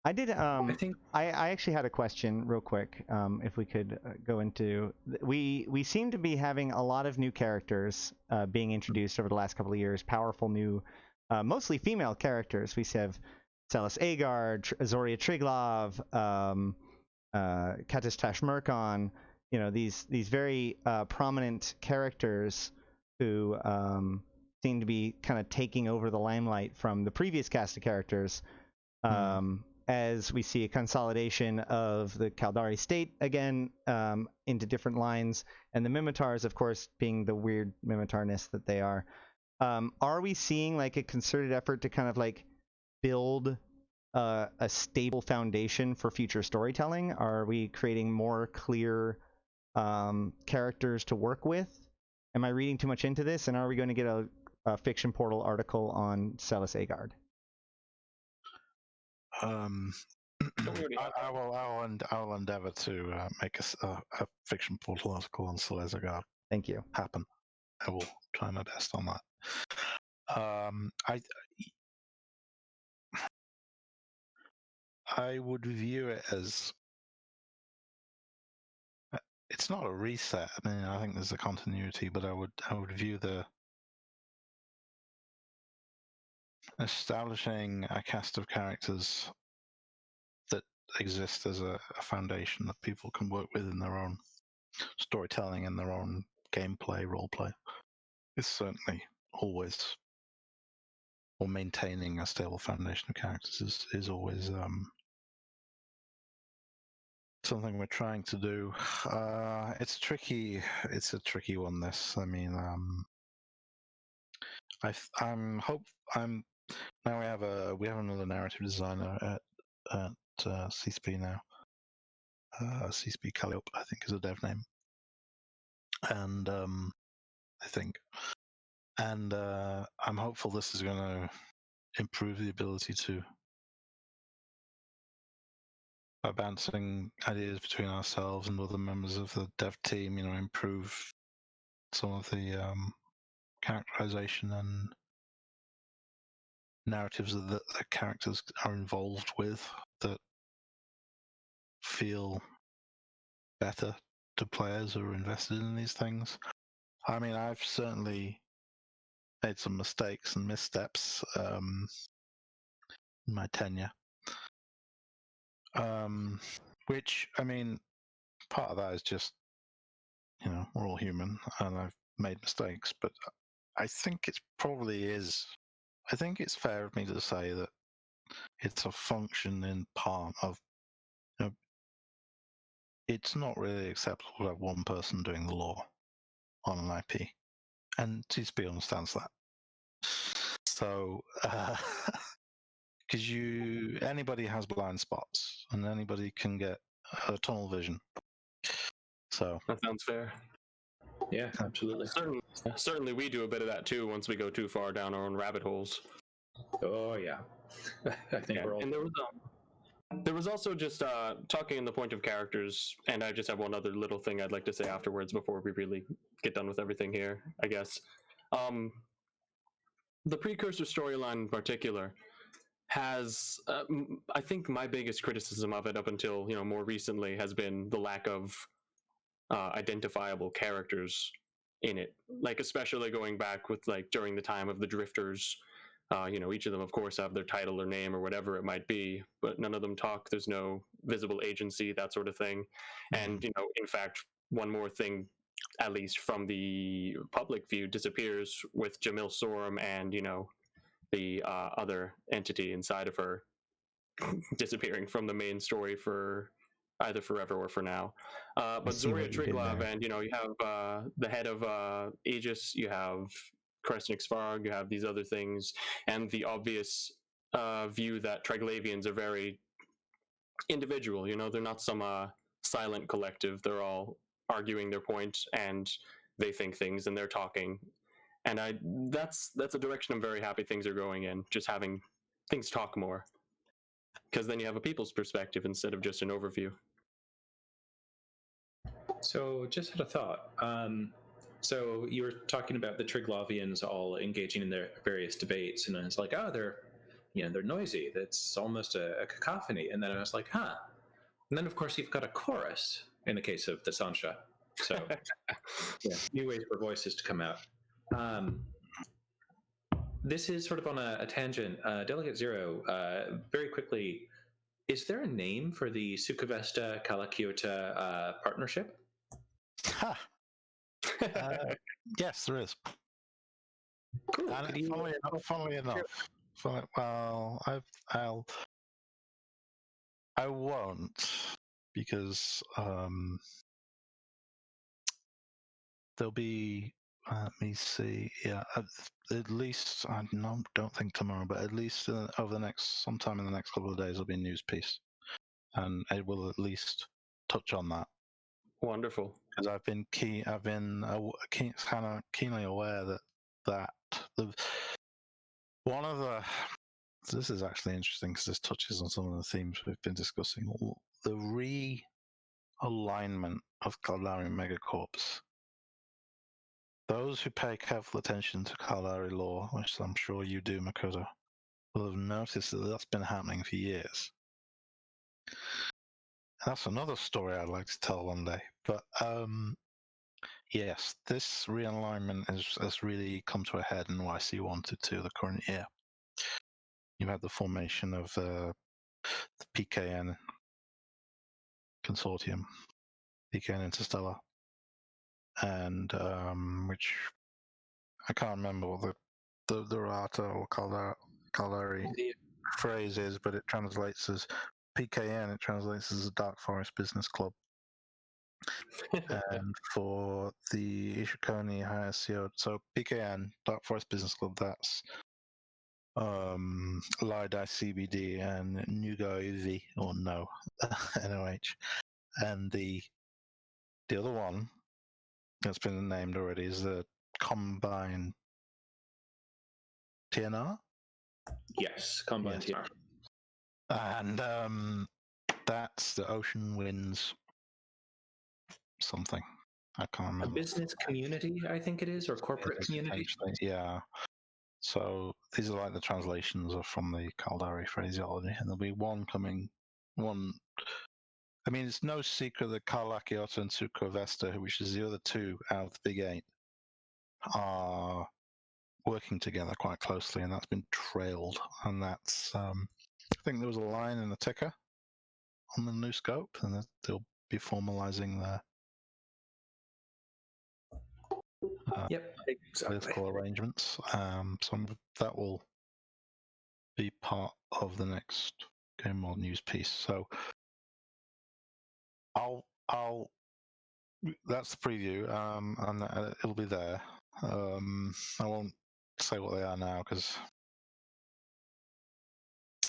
I did. I actually had a question, real quick. If we could go into, we seem to be having a lot of new characters being introduced over the last couple of years. Powerful new, mostly female characters. We have Celis Agar, Zoria Triglav, Katish Tashmerkon. These very prominent characters who seem to be kind of taking over the limelight from the previous cast of characters. as we see a consolidation of the Kaldari state again into different lines, and the Minotaurs, of course, being the weird Minotaurness that they are. Are we seeing like a concerted effort to kind of like build a stable foundation for future storytelling? Are we creating more clear characters to work with? Am I reading too much into this? And are we going to get a fiction portal article on Celis Agard? I will endeavour to make a fiction portal article on Celis Agard Thank you. happen. I will try my best on that. I would view it as it's not a reset. I mean, I think there's a continuity, but I would view the establishing a cast of characters that exist as a foundation that people can work with in their own storytelling and their own gameplay, roleplay is certainly always, or maintaining a stable foundation of characters is always something we're trying to do. It's a tricky one. This, I mean, now we have another narrative designer at CCP now. CCP Calliope, I think, is a dev name, and I'm hopeful this is going to improve the ability to, by bouncing ideas between ourselves and other members of the dev team, improve some of the characterization and narratives that the characters are involved with that feel better to players who are invested in these things. I mean, I've certainly made some mistakes and missteps in my tenure. Which, I mean, part of that is just, we're all human and I've made mistakes, but I think it probably is. I think it's fair of me to say that it's a function in part of, it's not really acceptable to have one person doing the lore on an IP, and TCP understands that. So, because anybody has blind spots, and anybody can get a tunnel vision. So that sounds fair. Yeah, absolutely. Certainly, we do a bit of that too. Once we go too far down our own rabbit holes. Oh yeah, I think we're all. And there was also just talking in the point of characters, and I just have one other little thing I'd like to say afterwards before we really get done with everything here, I guess. The precursor storyline in particular has, I think my biggest criticism of it up until, more recently has been the lack of identifiable characters in it. Like, especially going back with, like, during the time of the Drifters, each of them, of course, have their title or name or whatever it might be, but none of them talk. There's no visible agency, that sort of thing. And, in fact, one more thing, at least from the public view, disappears with Jamil Sorum and, the other entity inside of her disappearing from the main story for either forever or for now. But Zoria Triglav, and, you have the head of Aegis, you have Kresnik Svarg, you have these other things, and the obvious view that Triglavians are very individual. They're not some silent collective. They're all arguing their point, and they think things, and they're talking. And that's a direction I'm very happy things are going in, just having things talk more. Because then you have a people's perspective instead of just an overview. So just had a thought. So you were talking about the Triglavians all engaging in their various debates, and I was like, oh, they're noisy. That's almost a cacophony. And then I was like, huh. And then, of course, you've got a chorus in the case of the Sansha. So, new ways for voices to come out. This is sort of on a tangent. Delegate Zero, very quickly, is there a name for the Sukavesta Kalakiota partnership? Ha! Yes, there is. Cool. Funnily enough, I won't, because there'll be. Let me see. Yeah, at least I don't think tomorrow, but at least over the next sometime in the next couple of days, there'll be a news piece, and it will at least touch on that. Wonderful. Because I've been kind of keenly aware that the one of the this is actually interesting because this touches on some of the themes we've been discussing. The realignment of Caldari Megacorps. Those who pay careful attention to Caldari lore, which I'm sure you do, Makoto, will have noticed that that's been happening for years. That's another story I'd like to tell one day. But yes, this realignment has really come to a head in YC 122, the current year. You've had the formation of the PKN consortium, PKN Interstellar, and which I can't remember what the Rata or Caldari phrase is, but it translates as PKN. It translates as the Dark Forest Business Club. And for the Ishikoni Hayasio, so PKN, Dark Forest Business Club, that's Lidai CBD and Nugo UV, or no, NOH. And the other one that's been named already is the Combine TNR. Yes, Combine Yes. TNR. And that's the Ocean Winds something. I can't A remember. business community, I think it is, or corporate community. Yeah. So these are like the translations are from the Caldari phraseology, and there'll be one. I mean, it's no secret that Karlakioto and Tsuko Vesta, which is the other two out of the Big Eight, are working together quite closely, and that's been trailed. And that's, I think there was a line in the ticker on the new scope, and they'll be formalizing their Yep, exactly. political arrangements. Some of that will be part of the next Game World news piece. So I'll that's the preview, and it'll be there. I won't say what they are now because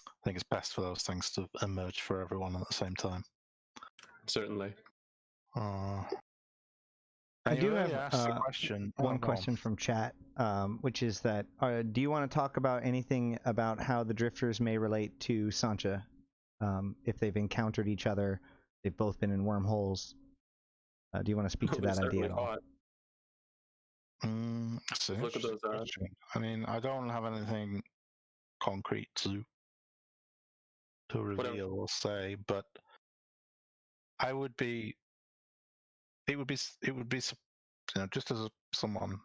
I think it's best for those things to emerge for everyone at the same time. Certainly. I do have asked the question. one question from chat, which is that do you want to talk about anything about how the drifters may relate to Sancha? If they've encountered each other, they've both been in wormholes. Do you want to speak to that idea at all? Look at those odds. I mean, I don't have anything concrete to reveal or say, but it would be, just as someone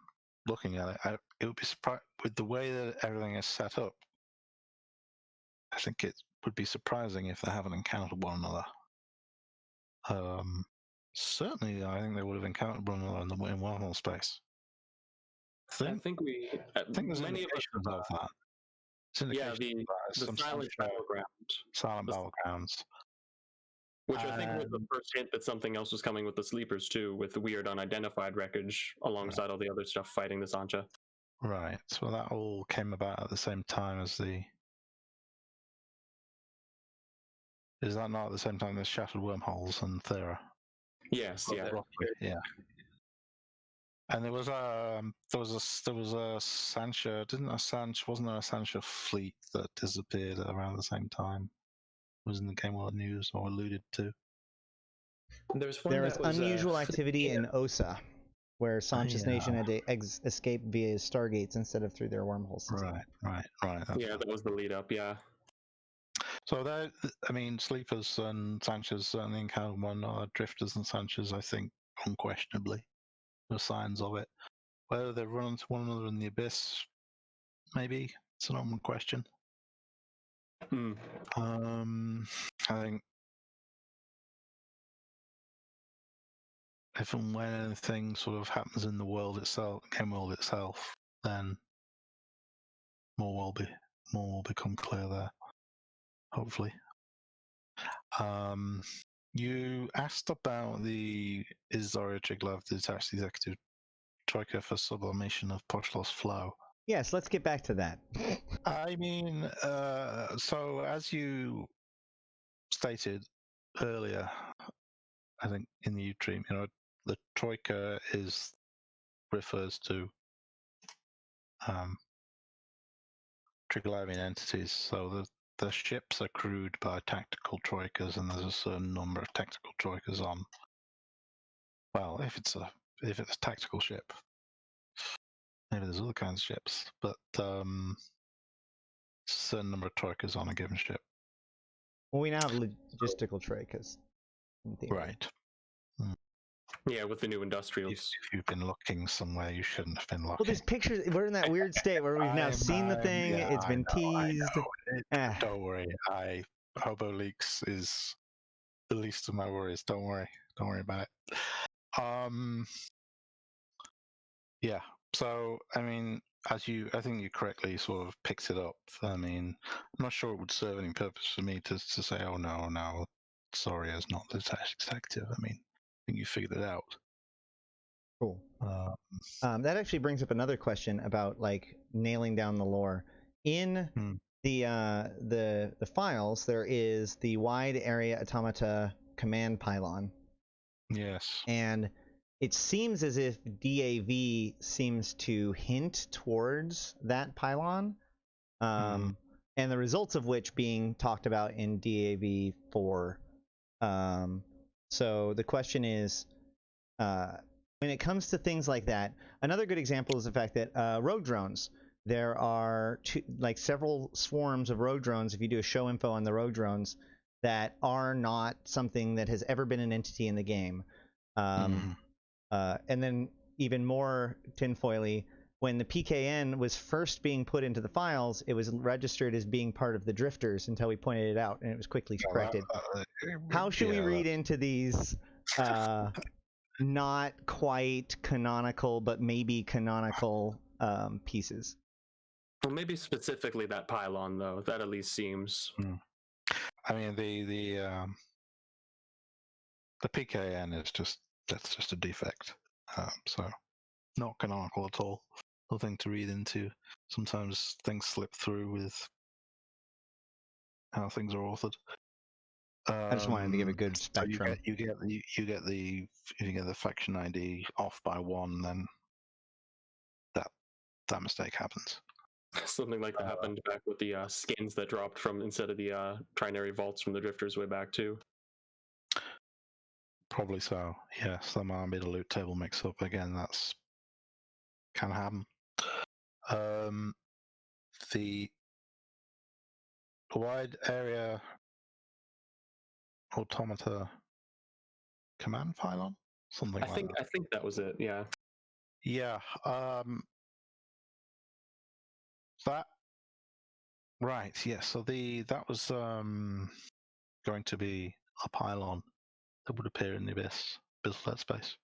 looking at it, it would be surprised with the way that everything is set up. I think it would be surprising if they haven't encountered one another. Certainly, I think they would have encountered one another in wormhole space. I think there's many of us of that. Yeah, the silent battleground. Silent battlegrounds. Which I think was the first hint that something else was coming with the sleepers too, with the weird unidentified wreckage alongside all the other stuff fighting the Sancha. Right. So that all came about at the same time as the. Is that not at the same time as Shattered Wormholes and Thera? Yes. Yeah. Yeah. And there was a Sancha, wasn't there a Sancha fleet that disappeared around the same time? Was in the Game World News or alluded to? There was unusual activity in Osa, where Sancha's nation had to escape via stargates instead of through their wormholes. Right. Yeah, that was the lead up. Yeah. So sleepers and Sanchas certainly encountered one another. Drifters and Sanchas, I think, unquestionably, the signs of it. Whether they run into one another in the abyss, maybe it's an open question. I think if and when anything sort of happens in the world itself, game world itself, then more will become clear there. Hopefully. You asked about is Zoria Triglav the detached executive troika for sublimation of Poshlos flow? Yes, let's get back to that. I mean, so as you stated earlier, I think in the Utream, the troika refers to Triglavian entities. So the ships are crewed by tactical troikas, and there's a certain number of tactical troikas on. Well, if it's a tactical ship, maybe there's other kinds of ships, but certain number of troikas on a given ship. Well, we now have logistical troikas. Right. Yeah, with the new industrials. If you've been looking somewhere you shouldn't have been looking. Well, there's pictures. We're in that weird state where we've now seen the thing. Yeah, It's been teased. Don't worry. Hobo Leaks is the least of my worries. Don't worry about it. Yeah. So I mean, I think you correctly sort of picked it up. I mean, I'm not sure it would serve any purpose for me to say, oh no, sorry, it's not the detached executive. I mean, I think you figured it out. Cool. That actually brings up another question about like nailing down the lore. In the files, there is the wide area automata command pylon. Yes. And it seems as if DAV seems to hint towards that pylon, and the results of which being talked about in DAV 4. So the question is, when it comes to things like that, another good example is the fact that rogue drones. There are several swarms of rogue drones. If you do a show info on the rogue drones, that are not something that has ever been an entity in the game. And then even more tinfoily, when the PKN was first being put into the files, it was registered as being part of the drifters until we pointed it out, and it was quickly corrected. How should we read into these not quite canonical, but maybe canonical pieces? Well, maybe specifically that pylon, though. That at least seems. I mean, the PKN is that's just a defect. So not canonical at all. Nothing to read into. Sometimes things slip through with how things are authored. I just wanted to give a good spectrum. So you get the if you get the faction ID off by 1, then that mistake happens. Something like that happened back with the skins that dropped from instead of the trinary vaults from the drifters way back too. Probably so. Yes, that might be the loot table mix-up again. That's can happen. The wide area automata command pylon, something like that. I think that was it. Yeah. Yeah. That. Right. Yes. So that was going to be a pylon that would appear in the Abyss Let's Space.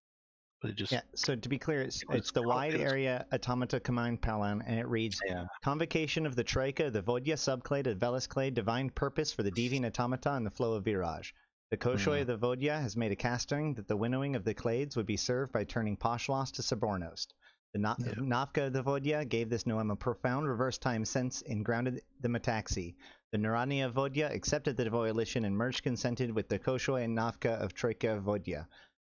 But it just So to be clear, it's the wide area automata command pylon, and it reads: Convocation of the Troika, the Vodya subclade, the Velis clade, divine purpose for the deviant automata and the flow of Viraj. The Koshoi of the Vodya has made a casting that the winnowing of the clades would be served by turning Poshlos to Sabornost. The Nafka of the Vodya gave this Noem a profound reverse time sense and grounded the Metaxi. The Narania Vodya accepted the volition and merged consented with the Koshoi and Nafka of Troika Vodya.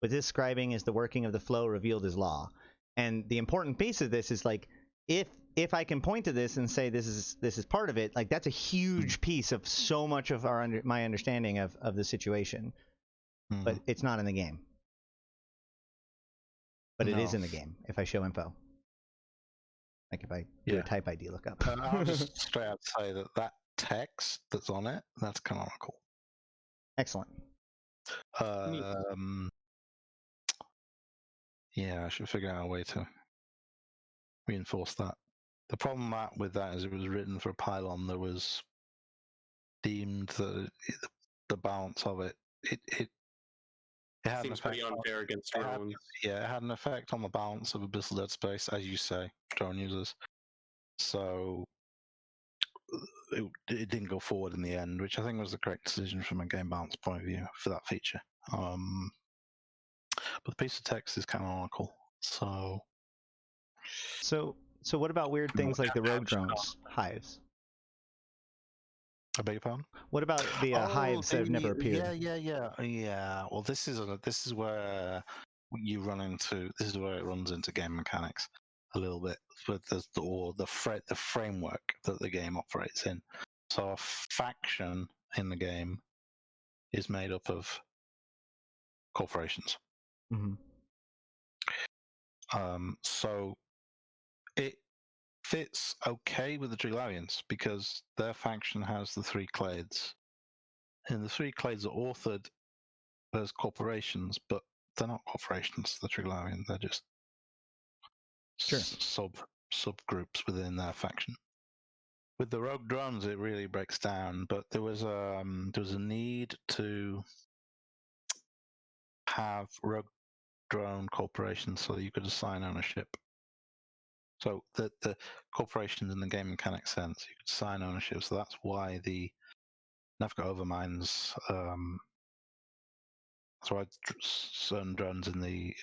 With this scribing is the working of the flow revealed as law. And the important piece of this is like, if I can point to this and say this is part of it, like that's a huge piece of so much of my understanding of the situation. But it's not in the game. But it is in the game if I show info. Like if I do a type ID lookup. I'll just straight out say that text that's on it, that's canonical. Excellent. Yeah, I should figure out a way to reinforce that. The problem with that is it was written for a pylon that was deemed the balance of it had seems pretty unfair against drones. It had an effect on the balance of Abyssal Dead Space, as you say, drone users. So it didn't go forward in the end, which I think was the correct decision from a game balance point of view for that feature. But the piece of text is canonical, so. So what about weird things like the rogue drones hives? I beg your pardon? What about the hives that have never appeared? Yeah. Well, this is where you run into. This is where it runs into game mechanics a little bit, but the framework that the game operates in. So a faction in the game is made up of corporations. Mm-hmm. So it fits okay with the Triglavians because their faction has the three clades. And the three clades are authored as corporations, but they're not corporations, the Triglavian. They're just subgroups within their faction. With the rogue drones, it really breaks down, but there was a need to have rogue drone corporations so that you could assign ownership. So the corporations in the game mechanic sense, you could assign ownership. So that's why the Navka overmines. That's why certain drones in the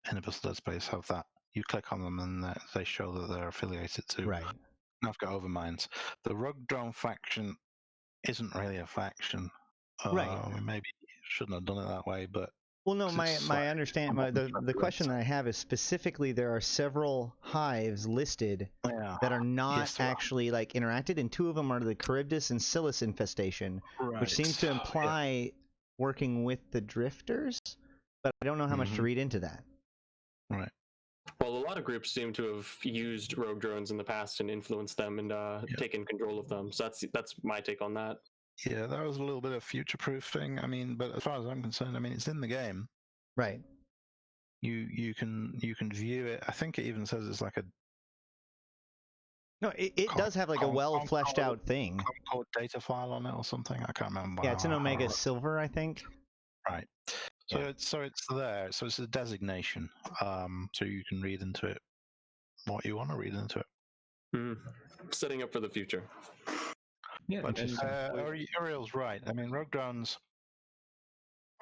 Universal Dead Space have that. You click on them and they show that they're affiliated to Navka overmines. The rogue drone faction isn't really a faction. We maybe shouldn't have done it that way, but well, no, my understanding, the question that I have is specifically there are several hives listed that are not actually like interacted, and two of them are the Charybdis and Scylla infestation, which seems to imply working with the drifters, but I don't know how much to read into that. Right. Well, a lot of groups seem to have used rogue drones in the past and influenced them and taken control of them. So that's my take on that. Yeah, that was a little bit of future-proofing. I mean, but as far as I'm concerned, I mean, it's in the game. Right. You can view it. I think it even says it's like a. No, it does have like a well fleshed out thing. Code data file on it or something. I can't remember. Yeah, it's an Omega Silver, I think. Right. So it's there. So it's a designation. So you can read into it what you want to read into it. Setting up for the future. Yeah, Ariel's right. I mean, rogue drones.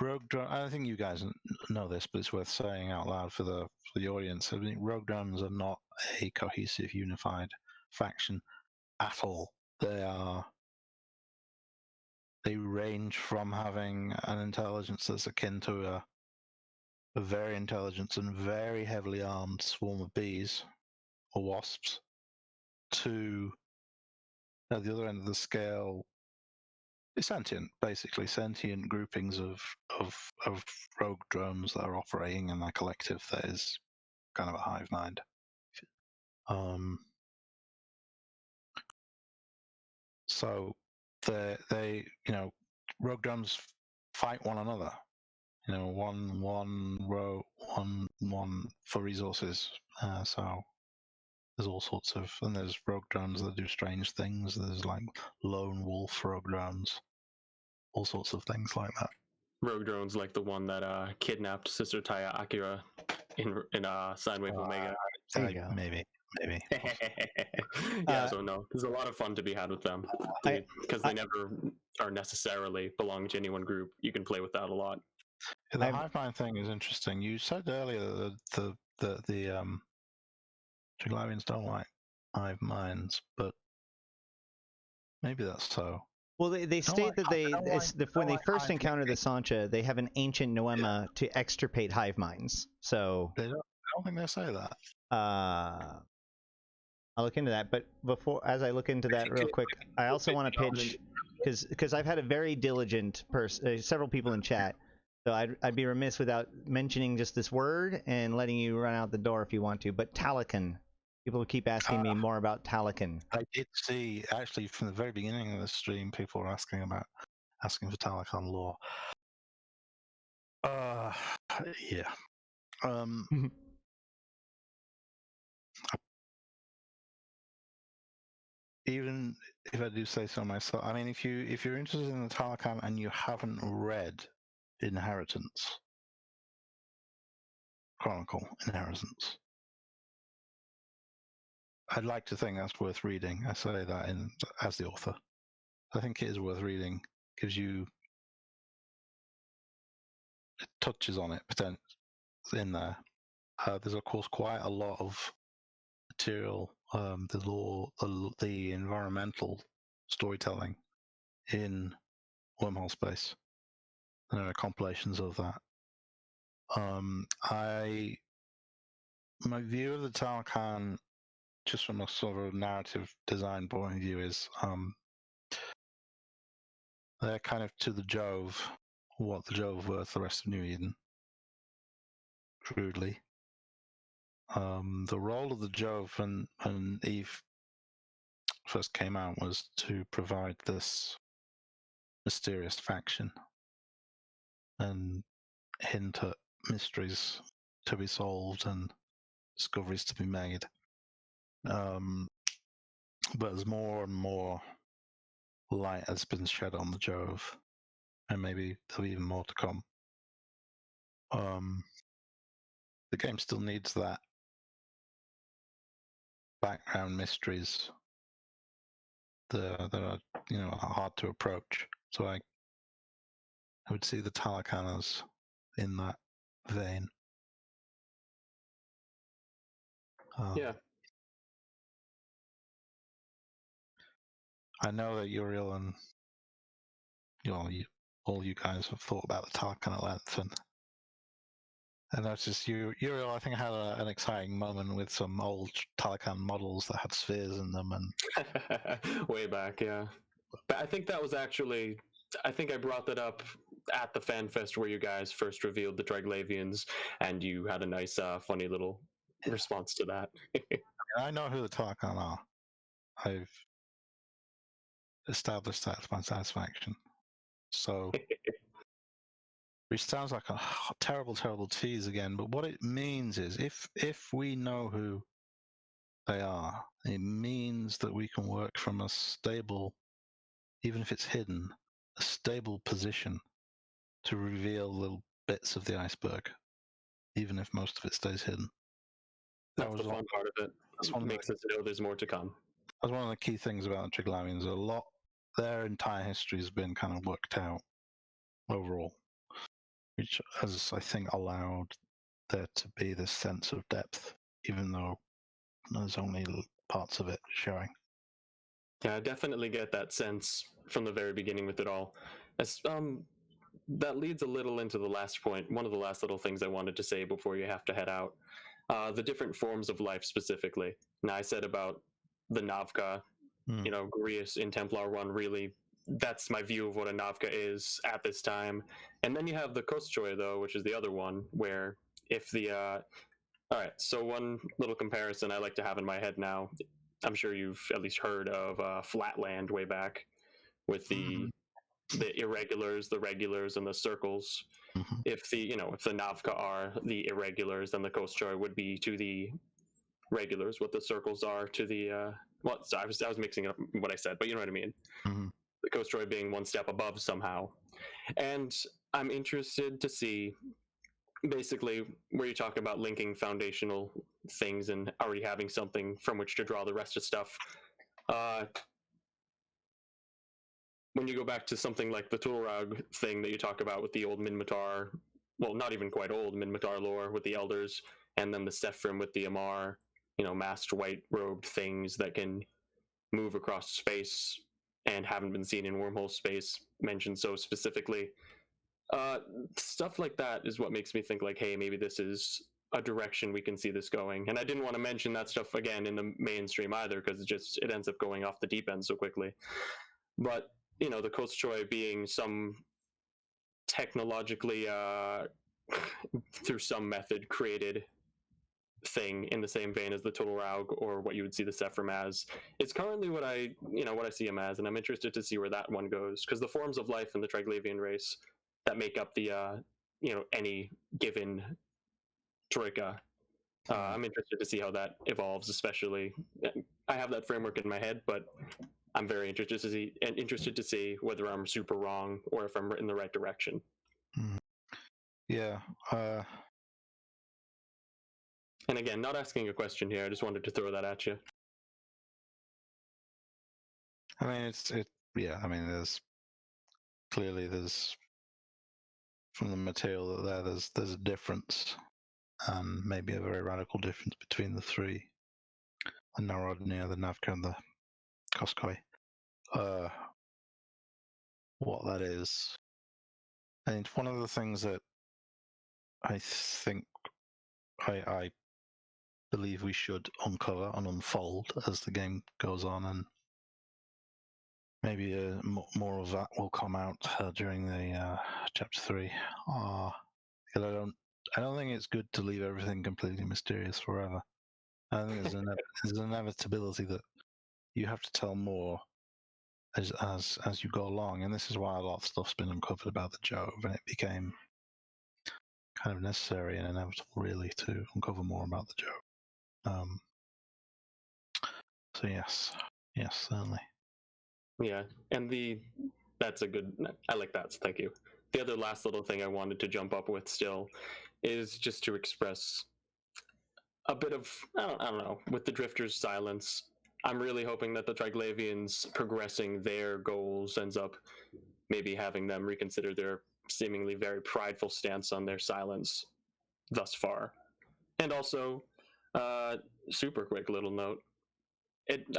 I think you guys know this, but it's worth saying out loud for the audience. I mean, rogue drones are not a cohesive, unified faction at all. They range from having an intelligence that's akin to a very intelligent and very heavily armed swarm of bees or wasps to at the other end of the scale, sentient groupings of rogue drones that are operating in a collective that is kind of a hive mind. So they rogue drones fight one another. One for resources. So there's all sorts of, and there's rogue drones that do strange things. There's like lone wolf rogue drones, all sorts of things like that. Rogue drones like the one that kidnapped Sister Taya Akira in Sidewave Omega. Maybe. So no, there's a lot of fun to be had with them because they never are necessarily belong to any one group. You can play with that a lot. Yeah, the hive mind thing is interesting. You said earlier that the Triglavians don't like hive minds, but maybe that's so. Well, they state that when they first encounter the Sancha, they have an ancient noema to extirpate hive minds. So I don't think they say that. I'll look into that. But as I look into that real quick, I also want to pitch because I've had a very diligent person, several people in chat. So I'd be remiss without mentioning just this word and letting you run out the door if you want to. But Talocan. People keep asking me more about Talocan. I did see, actually, from the very beginning of the stream, people were asking for Talocan lore. Yeah. Even if I do say so myself, I mean, if you're interested in the Talocan and you haven't read Chronicle Inheritance, I'd like to think that's worth reading. I say that as the author. I think it is worth reading. Gives you, it touches on it in there. There's of course quite a lot of material, the law, the environmental storytelling in Wormhole Space. There are compilations of that. My view of the Talocan, just from a sort of narrative design point of view, is they're kind of to the Jove what the Jove were to the rest of New Eden, crudely. The role of the Jove when Eve first came out was to provide this mysterious faction and hint at mysteries to be solved and discoveries to be made. But as more and more light has been shed on the Jove, and maybe there'll be even more to come, the game still needs that background mysteries that are hard to approach. So I would see the Talocan as in that vein. Yeah. I know that Uriel and all you guys have thought about the Talocan at length, and that's just Uriel. I think had an exciting moment with some old Talocan models that had spheres in them, and way back, yeah. But I think that was actually, I think I brought that up at the fan fest where you guys first revealed the Triglavians, and you had a nice, funny little response to that. I know who the Talocan are. I've established that to my satisfaction. So, which sounds like a terrible, terrible tease again. But what it means is, if we know who they are, it means that we can work from a stable, even if it's hidden, a stable position to reveal little bits of the iceberg, even if most of it stays hidden. That's the fun part of it. That's what makes us know there's more to come. That's one of the key things about the Triglavians. Their entire history has been kind of worked out overall, which has, I think, allowed there to be this sense of depth, even though there's only parts of it showing. Yeah, I definitely get that sense from the very beginning with it all. That leads a little into the last point, one of the last little things I wanted to say before you have to head out. The different forms of life specifically. Now, I said about the Navka, Grius in Templar 1, really, that's my view of what a Navka is at this time. And then you have the Kostchoi, though, which is the other one, where if the... all right, so one little comparison I like to have in my head now, I'm sure you've at least heard of Flatland way back with the irregulars, the regulars, and the circles. If the Navka are the irregulars, then the Kostchoi would be to the regulars. What the circles are to the so I was mixing up what I said, but you know what I mean. The Kostchoi being one step above somehow, and I'm interested to see basically where you talk about linking foundational things and already having something from which to draw the rest of stuff. When you go back to something like the Tulrog thing that you talk about with the old Minmatar, well, not even quite old Minmatar lore with the Elders, and then the Sephrim with the Amar, masked white-robed things that can move across space and haven't been seen in wormhole space mentioned so specifically. Stuff like that is what makes me think like, hey, maybe this is a direction we can see this going. And I didn't want to mention that stuff again in the mainstream either, because it ends up going off the deep end so quickly. But the Kostchoi being some technologically through some method created thing in the same vein as the Total Raug or what you would see the Sephrim as. It's currently what I see him as, and I'm interested to see where that one goes, because the forms of life in the Triglavian race that make up the any given troika, I'm interested to see how that evolves. Especially, I have that framework in my head, but I'm very interested to see whether I'm super wrong or if I'm in the right direction. Yeah. And again, not asking a question here. I just wanted to throw that at you. I mean, yeah. I mean, there's from the material there's a difference, and maybe a very radical difference between the three: the Narodnia, the Navka, and the Koskoi. What that is, and it's one of the things that I think I believe we should uncover and unfold as the game goes on, and maybe more of that will come out during the chapter 3. Because I don't think it's good to leave everything completely mysterious forever. I think there's an inevitability that you have to tell more as you go along, and this is why a lot of stuff's been uncovered about the Jove, and it became kind of necessary and inevitable, really, to uncover more about the Jove. So yes, certainly. Yeah, and that's a good. I like that. So thank you. The other last little thing I wanted to jump up with still is just to express a bit of I don't know, with the Drifters' silence. I'm really hoping that the Triglavians progressing their goals ends up maybe having them reconsider their seemingly very prideful stance on their silence thus far. And also, super quick little note.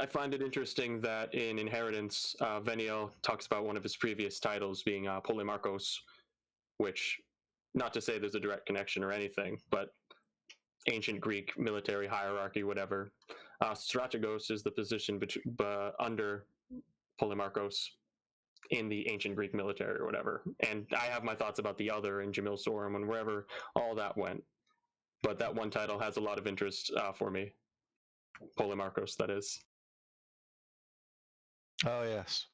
I find it interesting that in Inheritance, Veniel talks about one of his previous titles being Polemarchos, which, not to say there's a direct connection or anything, but ancient Greek military hierarchy, whatever. Strategos is the position under Polemarchos in the ancient Greek military or whatever. And I have my thoughts about the other in Jamil Sorum and wherever all that went. But that one title has a lot of interest for me. Polemarchos, that is. Oh yes,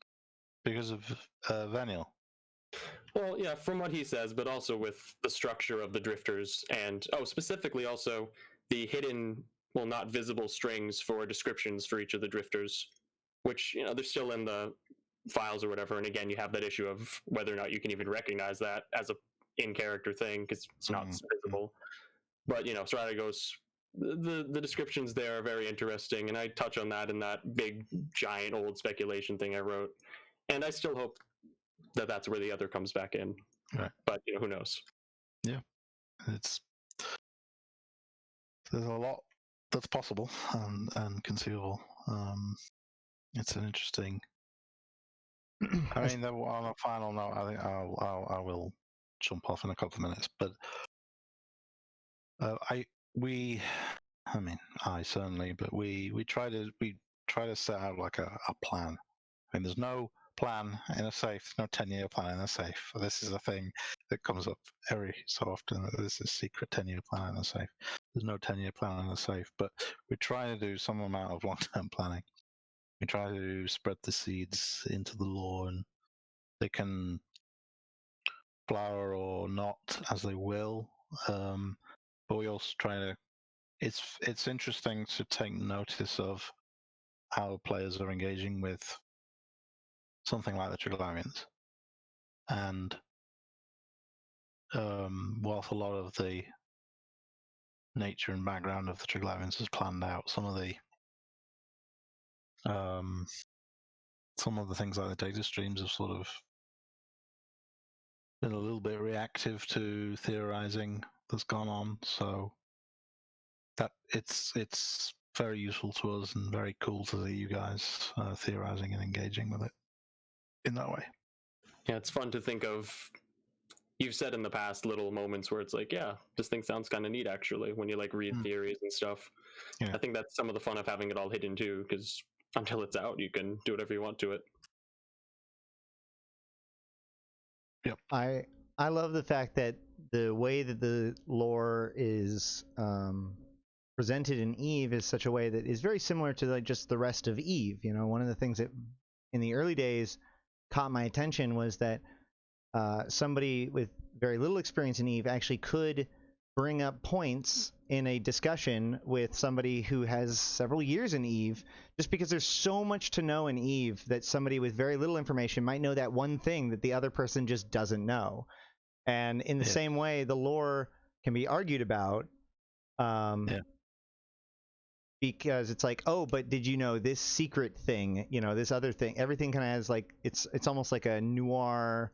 because of Veniel. Well, yeah, from what he says, but also with the structure of the Drifters, and specifically also the hidden, well, not visible strings for descriptions for each of the Drifters, which they're still in the files or whatever. And again, you have that issue of whether or not you can even recognize that as a in-character thing because it's not visible. But Strategos, the descriptions there are very interesting, and I touch on that in that big, giant, old speculation thing I wrote. And I still hope that that's where the other comes back in. Right. But who knows? Yeah, there's a lot that's possible and conceivable. It's an interesting. I mean, on a final note, I think I will jump off in a couple of minutes, but I certainly, but we try to set out like a plan. I mean, there's no plan in a safe, no 10-year plan in a safe. This is a thing that comes up every so often. There's a secret 10-year plan in a safe. There's no 10-year plan in a safe, but we try to do some amount of long-term planning. We try to spread the seeds into the lore, and they can flower or not as they will. But we also try to. It's interesting to take notice of how players are engaging with something like the Triglavians, and whilst a lot of the nature and background of the Triglavians is planned out, some of the things like the data streams have sort of been a little bit reactive to theorizing that's gone on. So that it's very useful to us and very cool to see you guys theorizing and engaging with it in that way. Yeah, it's fun to think of. You've said in the past little moments where it's like, yeah, this thing sounds kind of neat actually, when you read theories and stuff. Yeah. I think that's some of the fun of having it all hidden too, because until it's out, you can do whatever you want to it. Yep. I love the fact that the way that the lore is presented in Eve is such a way that is very similar to just the rest of Eve. One of the things that in the early days caught my attention was that somebody with very little experience in Eve actually could bring up points in a discussion with somebody who has several years in Eve, just because there's so much to know in Eve that somebody with very little information might know that one thing that the other person just doesn't know. And in the same way, the lore can be argued about. because it's like, oh, but did you know this secret thing? You know, this other thing. Everything kind of has like it's almost like a noir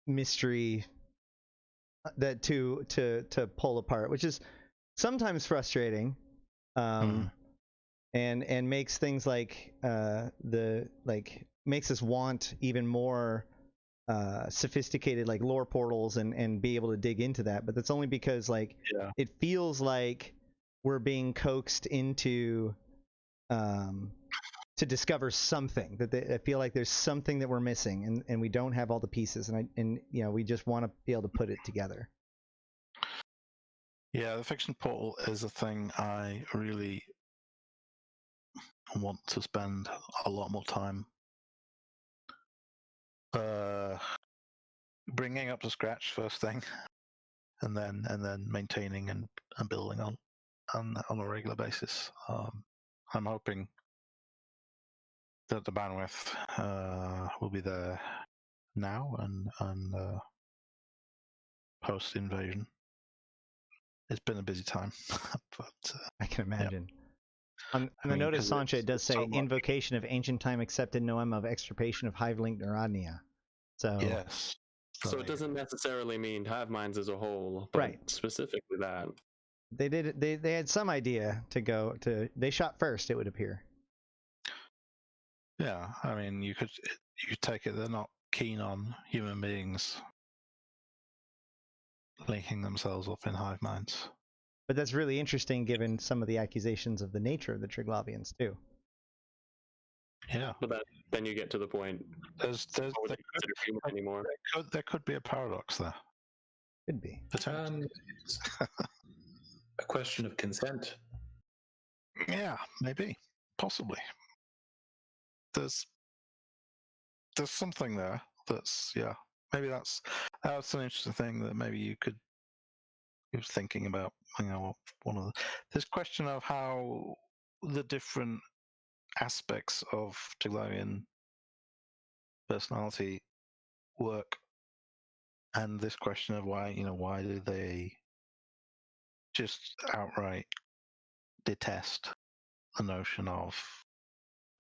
mystery that to pull apart, which is sometimes frustrating, and makes things like makes us want even more sophisticated like lore portals and be able to dig into that. But that's only because like it feels like we're being coaxed into to discover something that I feel like there's something that we're missing and we don't have all the pieces, and you know, we just want to be able to put it together. Yeah, the fiction portal is a thing I really want to spend a lot more time bringing up to scratch first thing, and then maintaining and building on a regular basis. I'm hoping that the bandwidth will be there now and post invasion. It's been a busy time, but I can imagine. On I the mean, notice, 'cause Sancha, it does it's say so much. invocation of ancient time accepted noem of extirpation of hive-linked Neurodnia. So Yes. So it doesn't necessarily mean hive minds as a whole, but Right. specifically that. they did they had some idea to go to. They shot first, it would appear. Yeah, I mean, you could take it they're not keen on human beings linking themselves up in hive minds. But that's really interesting given some of the accusations of the nature of the Triglavians too. Yeah, But then you get to the point. there's What would you consider human anymore? there could be a paradox there. Could be. Potentially. A question of consent. Yeah, maybe, possibly. There's something there that's maybe that's an interesting thing that maybe you could be thinking about. You know, one of this question of how the different aspects of Triglavian personality work, and this question of why do they just outright detest the notion of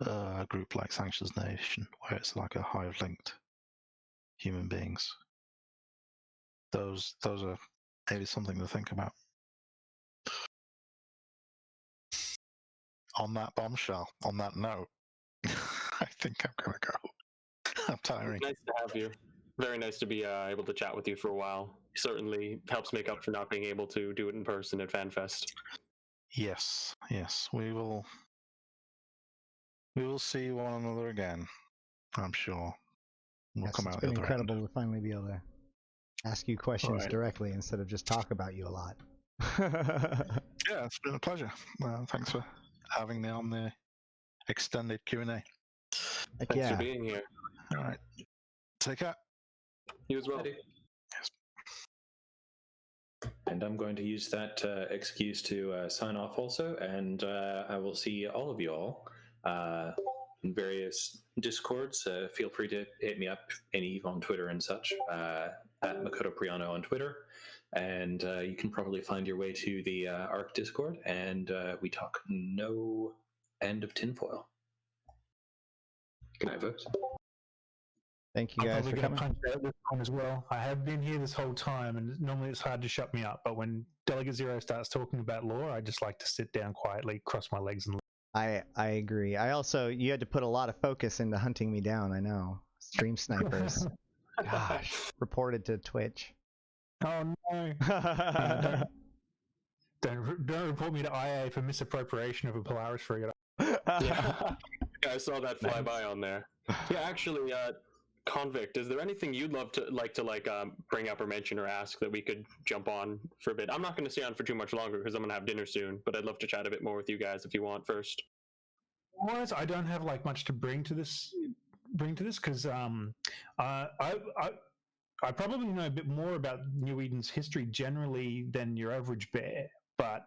a group like Sanctions Nation, where it's like a hive-linked human beings. Those are maybe something to think about. On that bombshell, on that note, I think I'm gonna go. I'm tiring. Nice to have you. Very nice to be able to chat with you for a while. Certainly helps make up for not being able to do it in person at FanFest. Yes, we will see one another again, I'm sure. We'll Yes, come it's out been the other incredible end. to finally be able to ask you questions Right. directly instead of just talk about you a lot. Yeah, it's been a pleasure. Thanks for having me on the extended Q&A. Thanks for being here. All right. Take care. You as well. Yes. And I'm going to use that excuse to sign off also, and I will see all of you all in various Discords. Feel free to hit me up, Eve on Twitter and such, at Makoto Priano on Twitter, and you can probably find your way to the ARC Discord, and we talk no end of tinfoil. Good night, folks. Thank you I'm guys probably for going to coming. punch out this one as well. I have been here this whole time, and normally it's hard to shut me up. But when Delegate Zero starts talking about lore, I just like to sit down quietly, cross my legs, and I agree. I also, you had to put a lot of focus into hunting me down. I know. Stream snipers. Gosh, reported to Twitch. oh no! Don't report me to IA for misappropriation of a Polaris frigate. Yeah, I saw that fly by on there. Yeah, actually, Convict, is there anything you'd love to bring up or mention or ask that we could jump on for a bit? I'm not going to stay on for too much longer because I'm going to have dinner soon, but I'd love to chat a bit more with you guys if you want first. I don't have like much to bring to this because I probably know a bit more about New Eden's history generally than your average bear, but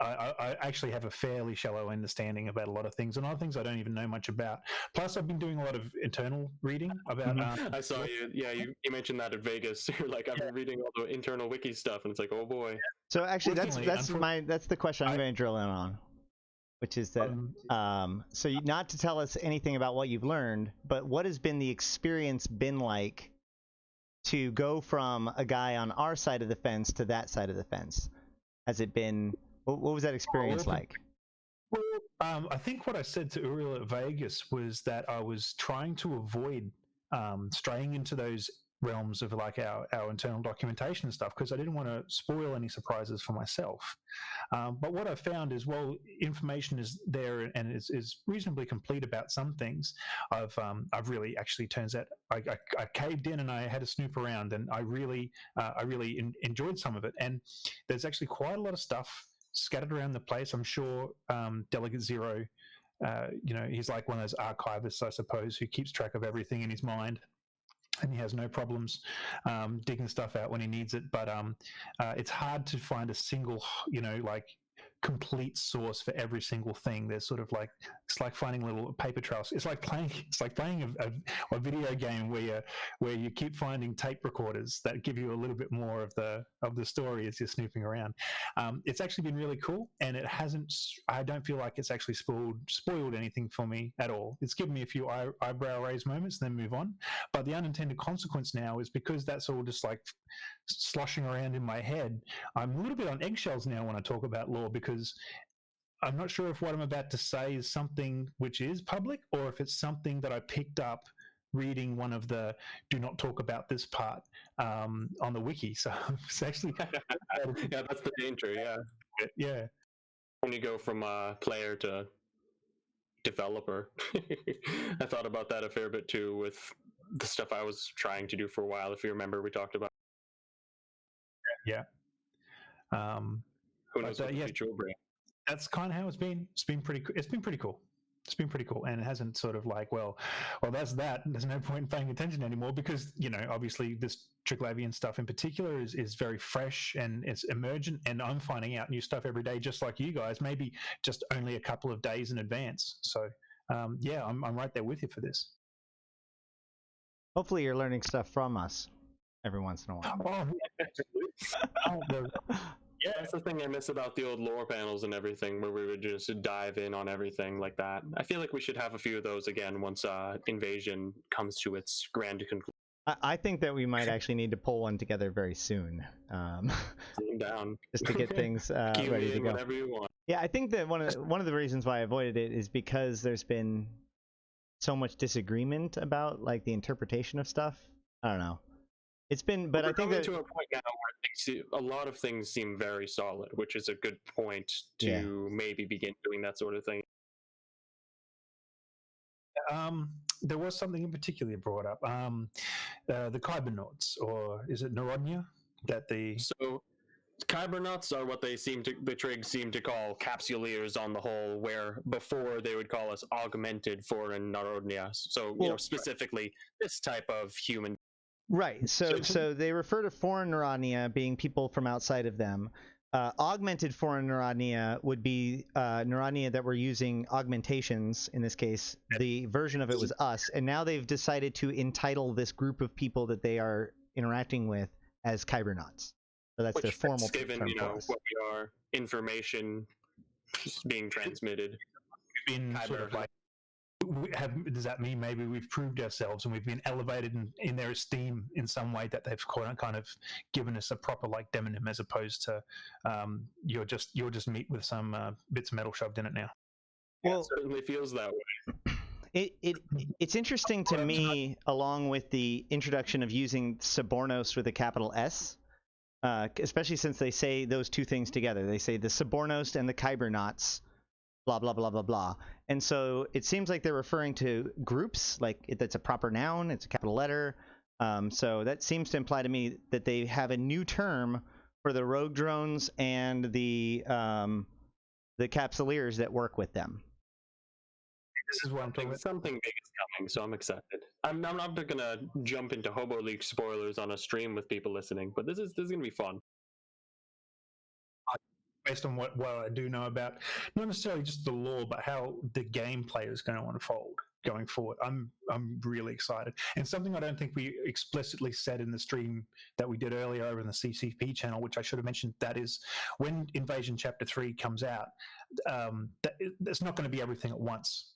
I actually have a fairly shallow understanding about a lot of things, and other things I don't even know much about. Plus, I've been doing a lot of internal reading about. I saw you. Yeah, you mentioned that at Vegas. You're like, I've been reading all the internal wiki stuff, and it's like, oh boy. So actually, Unfortunately, that's the question I'm going to drill in on, which is that so not to tell us anything about what you've learned, but what has been the experience been like to go from a guy on our side of the fence to that side of the fence? Has it been what was that experience like? Well, I think what I said to Uriel at Vegas was that I was trying to avoid straying into those realms of like our internal documentation and stuff because I didn't want to spoil any surprises for myself. But what I found is, well, information is there and is reasonably complete about some things. I've really actually turns out I caved in and I had to snoop around and I really enjoyed some of it. And there's actually quite a lot of stuff scattered around the place. I'm sure Delegate Zero, he's like one of those archivists, I suppose, who keeps track of everything in his mind. And he has no problems digging stuff out when he needs it. But it's hard to find a single, complete source for every single thing. There's sort of like it's like finding little paper trails. It's like playing a video game where you keep finding tape recorders that give you a little bit more of the story as you're snooping around. It's actually been really cool, and it hasn't. I don't feel like it's actually spoiled anything for me at all. It's given me a few eyebrow raise moments, then move on. But the unintended consequence now is because that's all just like sloshing around in my head. I'm a little bit on eggshells now when I talk about lore because I'm not sure if what I'm about to say is something which is public or if it's something that I picked up reading one of the do not talk about this part on the wiki. So it's actually yeah, that's the danger. Yeah. When you go from player to developer, I thought about that a fair bit too with the stuff I was trying to do for a while. If you remember, we talked about. Yeah. Who knows what the future will bring? That's kind of how it's been. It's been pretty cool. It's been pretty cool, and it hasn't sort of like, well, that's that. There's no point in paying attention anymore because obviously this Triglavian stuff in particular is very fresh and it's emergent, and I'm finding out new stuff every day, just like you guys. Maybe just only a couple of days in advance. So I'm right there with you for this. Hopefully, you're learning stuff from us every once in a while. Yeah, that's the thing I miss about the old lore panels and everything, where we would just dive in on everything like that. I feel like we should have a few of those again once Invasion comes to its grand conclusion. I think that we might actually need to pull one together very soon. Down. Just to get things ready to go. Whatever you want. Yeah, I think that one of the reasons why I avoided it is because there's been so much disagreement about like the interpretation of stuff. I don't know. It's been, but I think that to a point now where a lot of things seem very solid, which is a good point to maybe begin doing that sort of thing. There was something in particular you brought up. The Kybernauts, or is it Neuronia? So Kybernauts are what the Trig seem to call capsuleers on the whole, where before they would call us augmented foreign Neuronia. So specifically this type of human. Right. So they refer to foreign Neuronia being people from outside of them. Augmented foreign Neuronia would be Neuronia that were using augmentations. In this case, the version of it was us, and now they've decided to entitle this group of people that they are interacting with as Kybernauts. So that's their formal given, term for us. What we are, information being transmitted. Been sort of like. Does that mean maybe we've proved ourselves and we've been elevated in their esteem in some way that they've kind of given us a proper like demonym as opposed to you're just meat with some bits of metal shoved in it now? Well, it certainly feels that way. It's interesting to me, along with the introduction of using Subornos with a capital S, especially since they say those two things together. They say the Subornos and the Kybernauts. Blah, blah, blah, blah, blah. And so it seems like they're referring to groups, like that's a proper noun, it's a capital letter. So that seems to imply to me that they have a new term for the rogue drones and the capsuleers that work with them. This is what I'm talking about. Something big is coming, so I'm excited. I'm not going to jump into Hobo League spoilers on a stream with people listening, but this is going to be fun. Based on what I do know about, not necessarily just the lore, but how the gameplay is going to unfold. going forward. I'm really excited. And something I don't think we explicitly said in the stream that we did earlier over in the CCP channel, which I should have mentioned, that is when Invasion Chapter 3 comes out, it's not going to be everything at once.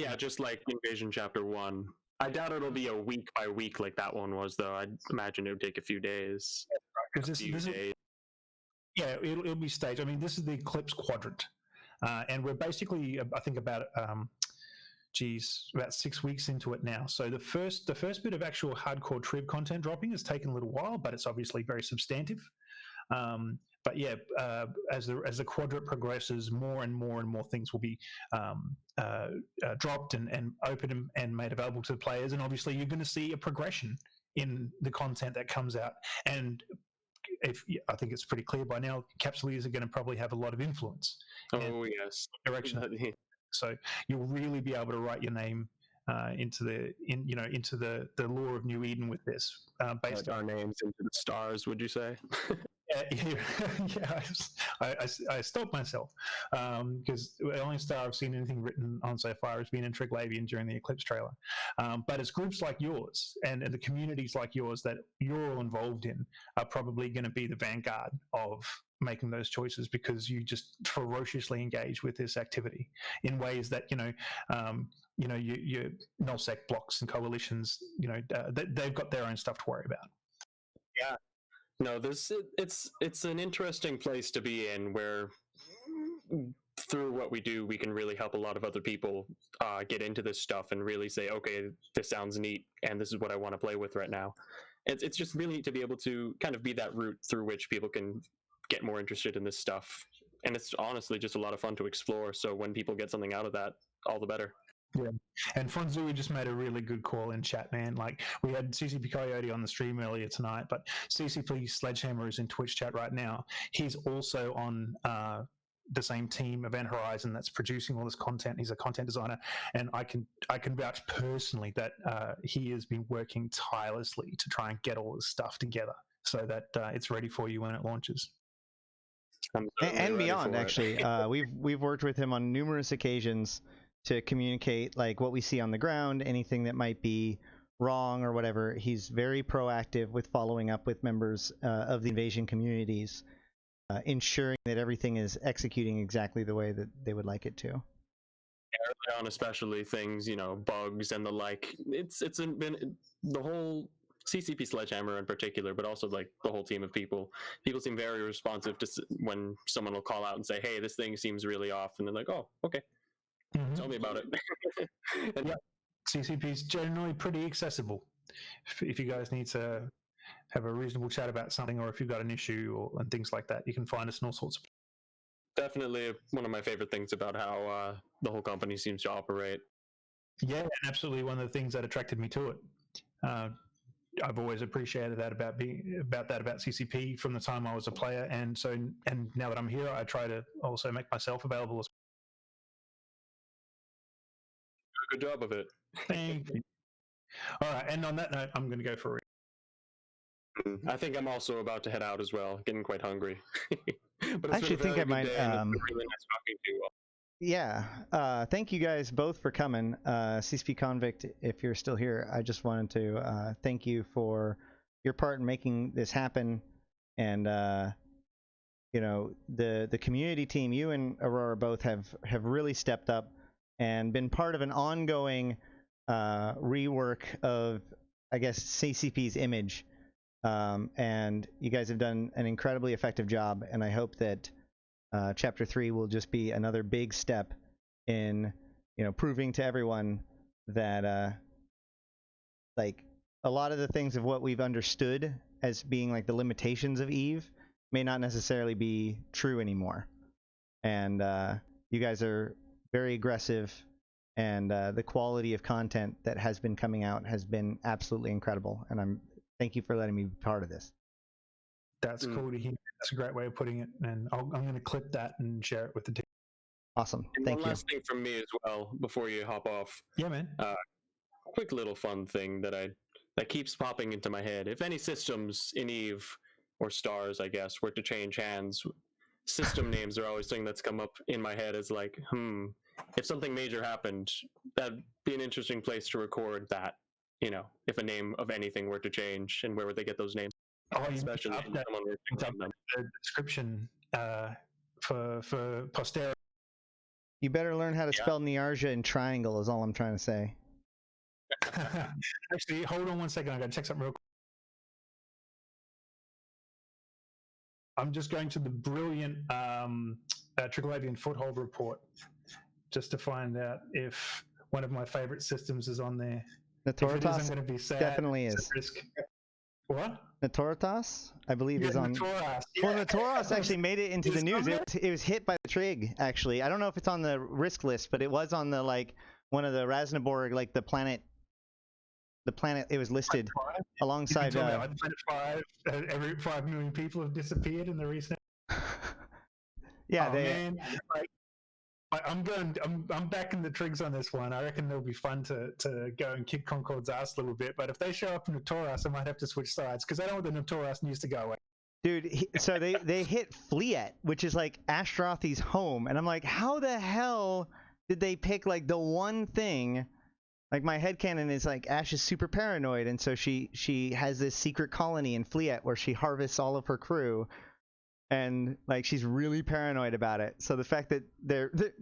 Yeah, just like Invasion Chapter 1. I doubt it'll be a week by week like that one was, though. I'd imagine it would take a few days. Because it'll be staged. I mean, this is the Eclipse Quadrant. And we're basically, I think, about 6 weeks into it now. So the first bit of actual hardcore Triv content dropping has taken a little while, but it's obviously very substantive. But yeah, as the quadrant progresses, more and more and more things will be dropped and open and made available to the players. And obviously, you're going to see a progression in the content that comes out. And I think it's pretty clear by now, capsuleers are going to probably have a lot of influence. Oh yes, direction. So you'll really be able to write your name into the lore of New Eden with this, based on our names into the stars. Would you say? Yeah, I stopped myself because the only star I've seen anything written on so far has been in Triglavian during the Eclipse trailer. But it's groups like yours and the communities like yours that you're all involved in are probably going to be the vanguard of making those choices, because you just ferociously engage with this activity in ways that your nullsec blocks and coalitions, they've got their own stuff to worry about. Yeah. No, it's an interesting place to be in, where through what we do, we can really help a lot of other people get into this stuff and really say, okay, this sounds neat, and this is what I want to play with right now. It's just really neat to be able to kind of be that route through which people can get more interested in this stuff. And it's honestly just a lot of fun to explore. So when people get something out of that, all the better. Yeah, and Fonzui just made a really good call in chat, man. Like, we had CCP Coyote on the stream earlier tonight, but CCP Sledgehammer is in Twitch chat right now. He's also on the same team, Event Horizon, that's producing all this content. He's a content designer, and I can vouch personally that he has been working tirelessly to try and get all this stuff together so that it's ready for you when it launches. And beyond, actually. We've worked with him on numerous occasions to communicate like what we see on the ground, anything that might be wrong or whatever. He's very proactive with following up with members of the invasion communities, ensuring that everything is executing exactly the way that they would like it to. Early on, especially things, bugs and the like. It's been the whole CCP Sledgehammer in particular, but also like the whole team of people. People seem very responsive to when someone will call out and say, "Hey, this thing seems really off," and they're like, "Oh, okay." Mm-hmm. Tell me about it. And yeah, CCP is generally pretty accessible. If you guys need to have a reasonable chat about something, or if you've got an issue and things like that, you can find us in all sorts of. Definitely one of my favorite things about how the whole company seems to operate. Yeah, and absolutely one of the things that attracted me to it. I've always appreciated that about CCP from the time I was a player, and now that I'm here, I try to also make myself available as. Good job of it. Thank you. All right, and on that note, I'm going to go for it. I think I'm also about to head out as well. Getting quite hungry. But I actually think I might. Really nice talking to you all. Yeah. Thank you guys both for coming. CCP Convict, if you're still here, I just wanted to thank you for your part in making this happen. And the community team, you and Aurora both have really stepped up and been part of an ongoing rework of, I guess, CCP's image. And you guys have done an incredibly effective job, and I hope that Chapter 3 will just be another big step in, proving to everyone that, like, a lot of the things of what we've understood as being, like, the limitations of EVE may not necessarily be true anymore. And you guys are very aggressive, and the quality of content that has been coming out has been absolutely incredible, and thank you for letting me be part of this. That's cool to hear. That's a great way of putting it, and I'm going to clip that and share it with the team. Awesome. And thank one you. Last thing from me as well before you hop off. Yeah, man. Quick little fun thing that keeps popping into my head. If any systems in EVE, or stars, I guess, were to change hands, system names are always something that's come up in my head as like, if something major happened, that'd be an interesting place to record that. You know, if a name of anything were to change, and where would they get those names? Oh, Especially if update someone were to name them. the description for posterity. You better learn how to spell Niarja in triangle is all I'm trying to say. Actually, hold on one second. I got to check something real quick. I'm just going to the brilliant Triglavian foothold report just to find out if one of my favorite systems is on there. Natorotas I'm going to be sad. definitely is. What? Natorotas, I believe, is on. Natoras. Well, Natoras actually made it into the news. It was hit by the Trig, actually. I don't know if it's on the risk list, but it was on the one of the Rasnaborg, like the planet. It was listed alongside. Planet 5. Every 5 million people have disappeared in the recent. Yeah, man. I'm backing the Trigs on this one. I reckon it'll be fun to go and kick Concord's ass a little bit. But if they show up in Natoras, I might have to switch sides because I don't want the Natoras news to go away. Dude, so they hit Fleet, which is like Ashtarothi's home, and I'm like, how the hell did they pick like the one thing? Like my headcanon is like Ash is super paranoid, and so she has this secret colony in Fleet where she harvests all of her crew. And like she's really paranoid about it. So the fact that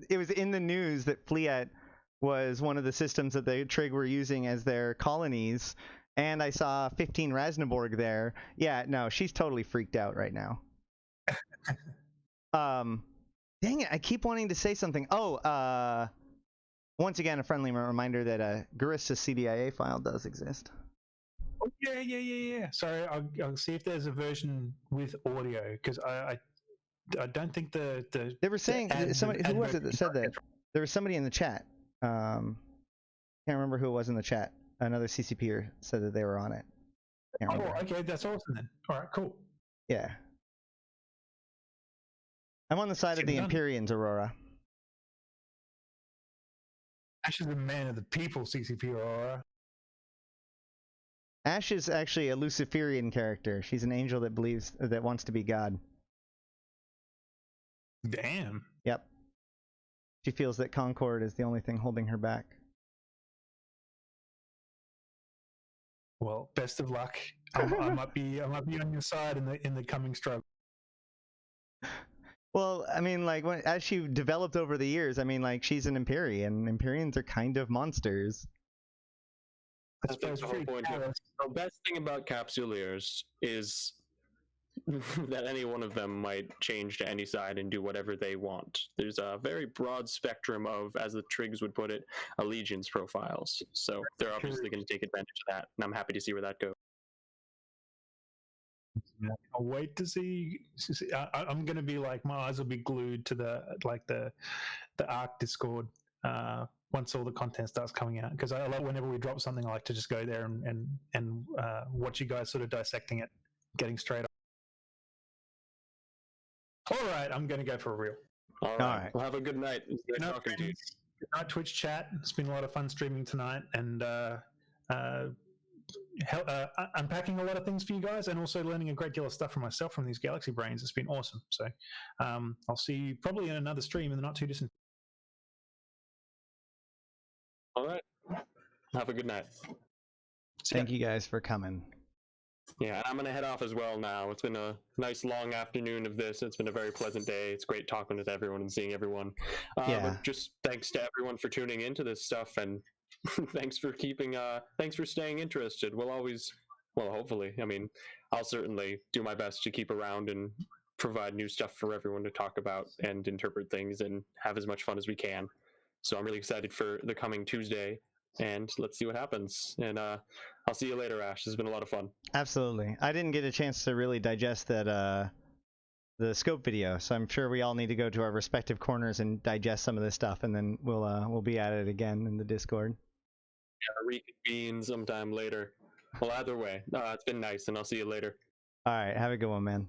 it was in the news that Fleet was one of the systems that the Trig were using as their colonies, and I saw 15 Rasnaborg there. Yeah, no, she's totally freaked out right now. Dang it, I keep wanting to say something. Oh, once again, a friendly reminder that Garista's CDIA file does exist. Oh, yeah. Sorry, I'll see if there's a version with audio because I don't think the they were saying somebody who was it that said that there was somebody in the chat. Can't remember who it was in the chat. Another CCPer said that they were on it. Oh, okay, that's awesome then. All right, cool. Yeah, I'm on the side of the Empyreans, Aurora. Ash is the man of the people, CCP Aurora. Ash is actually a Luciferian character. She's an angel that wants to be God. Damn. Yep. She feels that Concord is the only thing holding her back. Well, best of luck. I might be on your side in the coming struggle. Well, I mean, like as she developed over the years, I mean, like she's an Empyrean. Empyreans are kind of monsters. That's the whole point. The best thing about Capsuleers is that any one of them might change to any side and do whatever they want. There's a very broad spectrum of, as the Trigs would put it, allegiance profiles. So they're obviously going to take advantage of that, and I'm happy to see where that goes. I'll wait to see. I'm going to be like, my eyes will be glued to the ARC Discord once all the content starts coming out, because I like whenever we drop something, I like to just go there and watch you guys sort of dissecting it, getting straight up. All right, I'm going to go for real. All right. Well, have a good night. It's great talking to you. Good night, Twitch chat. It's been a lot of fun streaming tonight, and unpacking a lot of things for you guys, and also learning a great deal of stuff for myself from these Galaxy Brains. It's been awesome. So I'll see you probably in another stream in the not too distant. All right. Have a good night. Thank you guys for coming. Yeah, and I'm going to head off as well now. It's been a nice long afternoon of this. It's been a very pleasant day. It's great talking with everyone and seeing everyone. But just thanks to everyone for tuning into this stuff, and thanks for staying interested. We'll always, hopefully, I mean, I'll certainly do my best to keep around and provide new stuff for everyone to talk about and interpret things and have as much fun as we can. So I'm really excited for the coming Tuesday, and let's see what happens. And I'll see you later, Ash. This has been a lot of fun. Absolutely. I didn't get a chance to really digest that the scope video, so I'm sure we all need to go to our respective corners and digest some of this stuff, and then we'll be at it again in the Discord. Yeah, reconvene sometime later. Well, either way, it's been nice, and I'll see you later. All right, have a good one, man.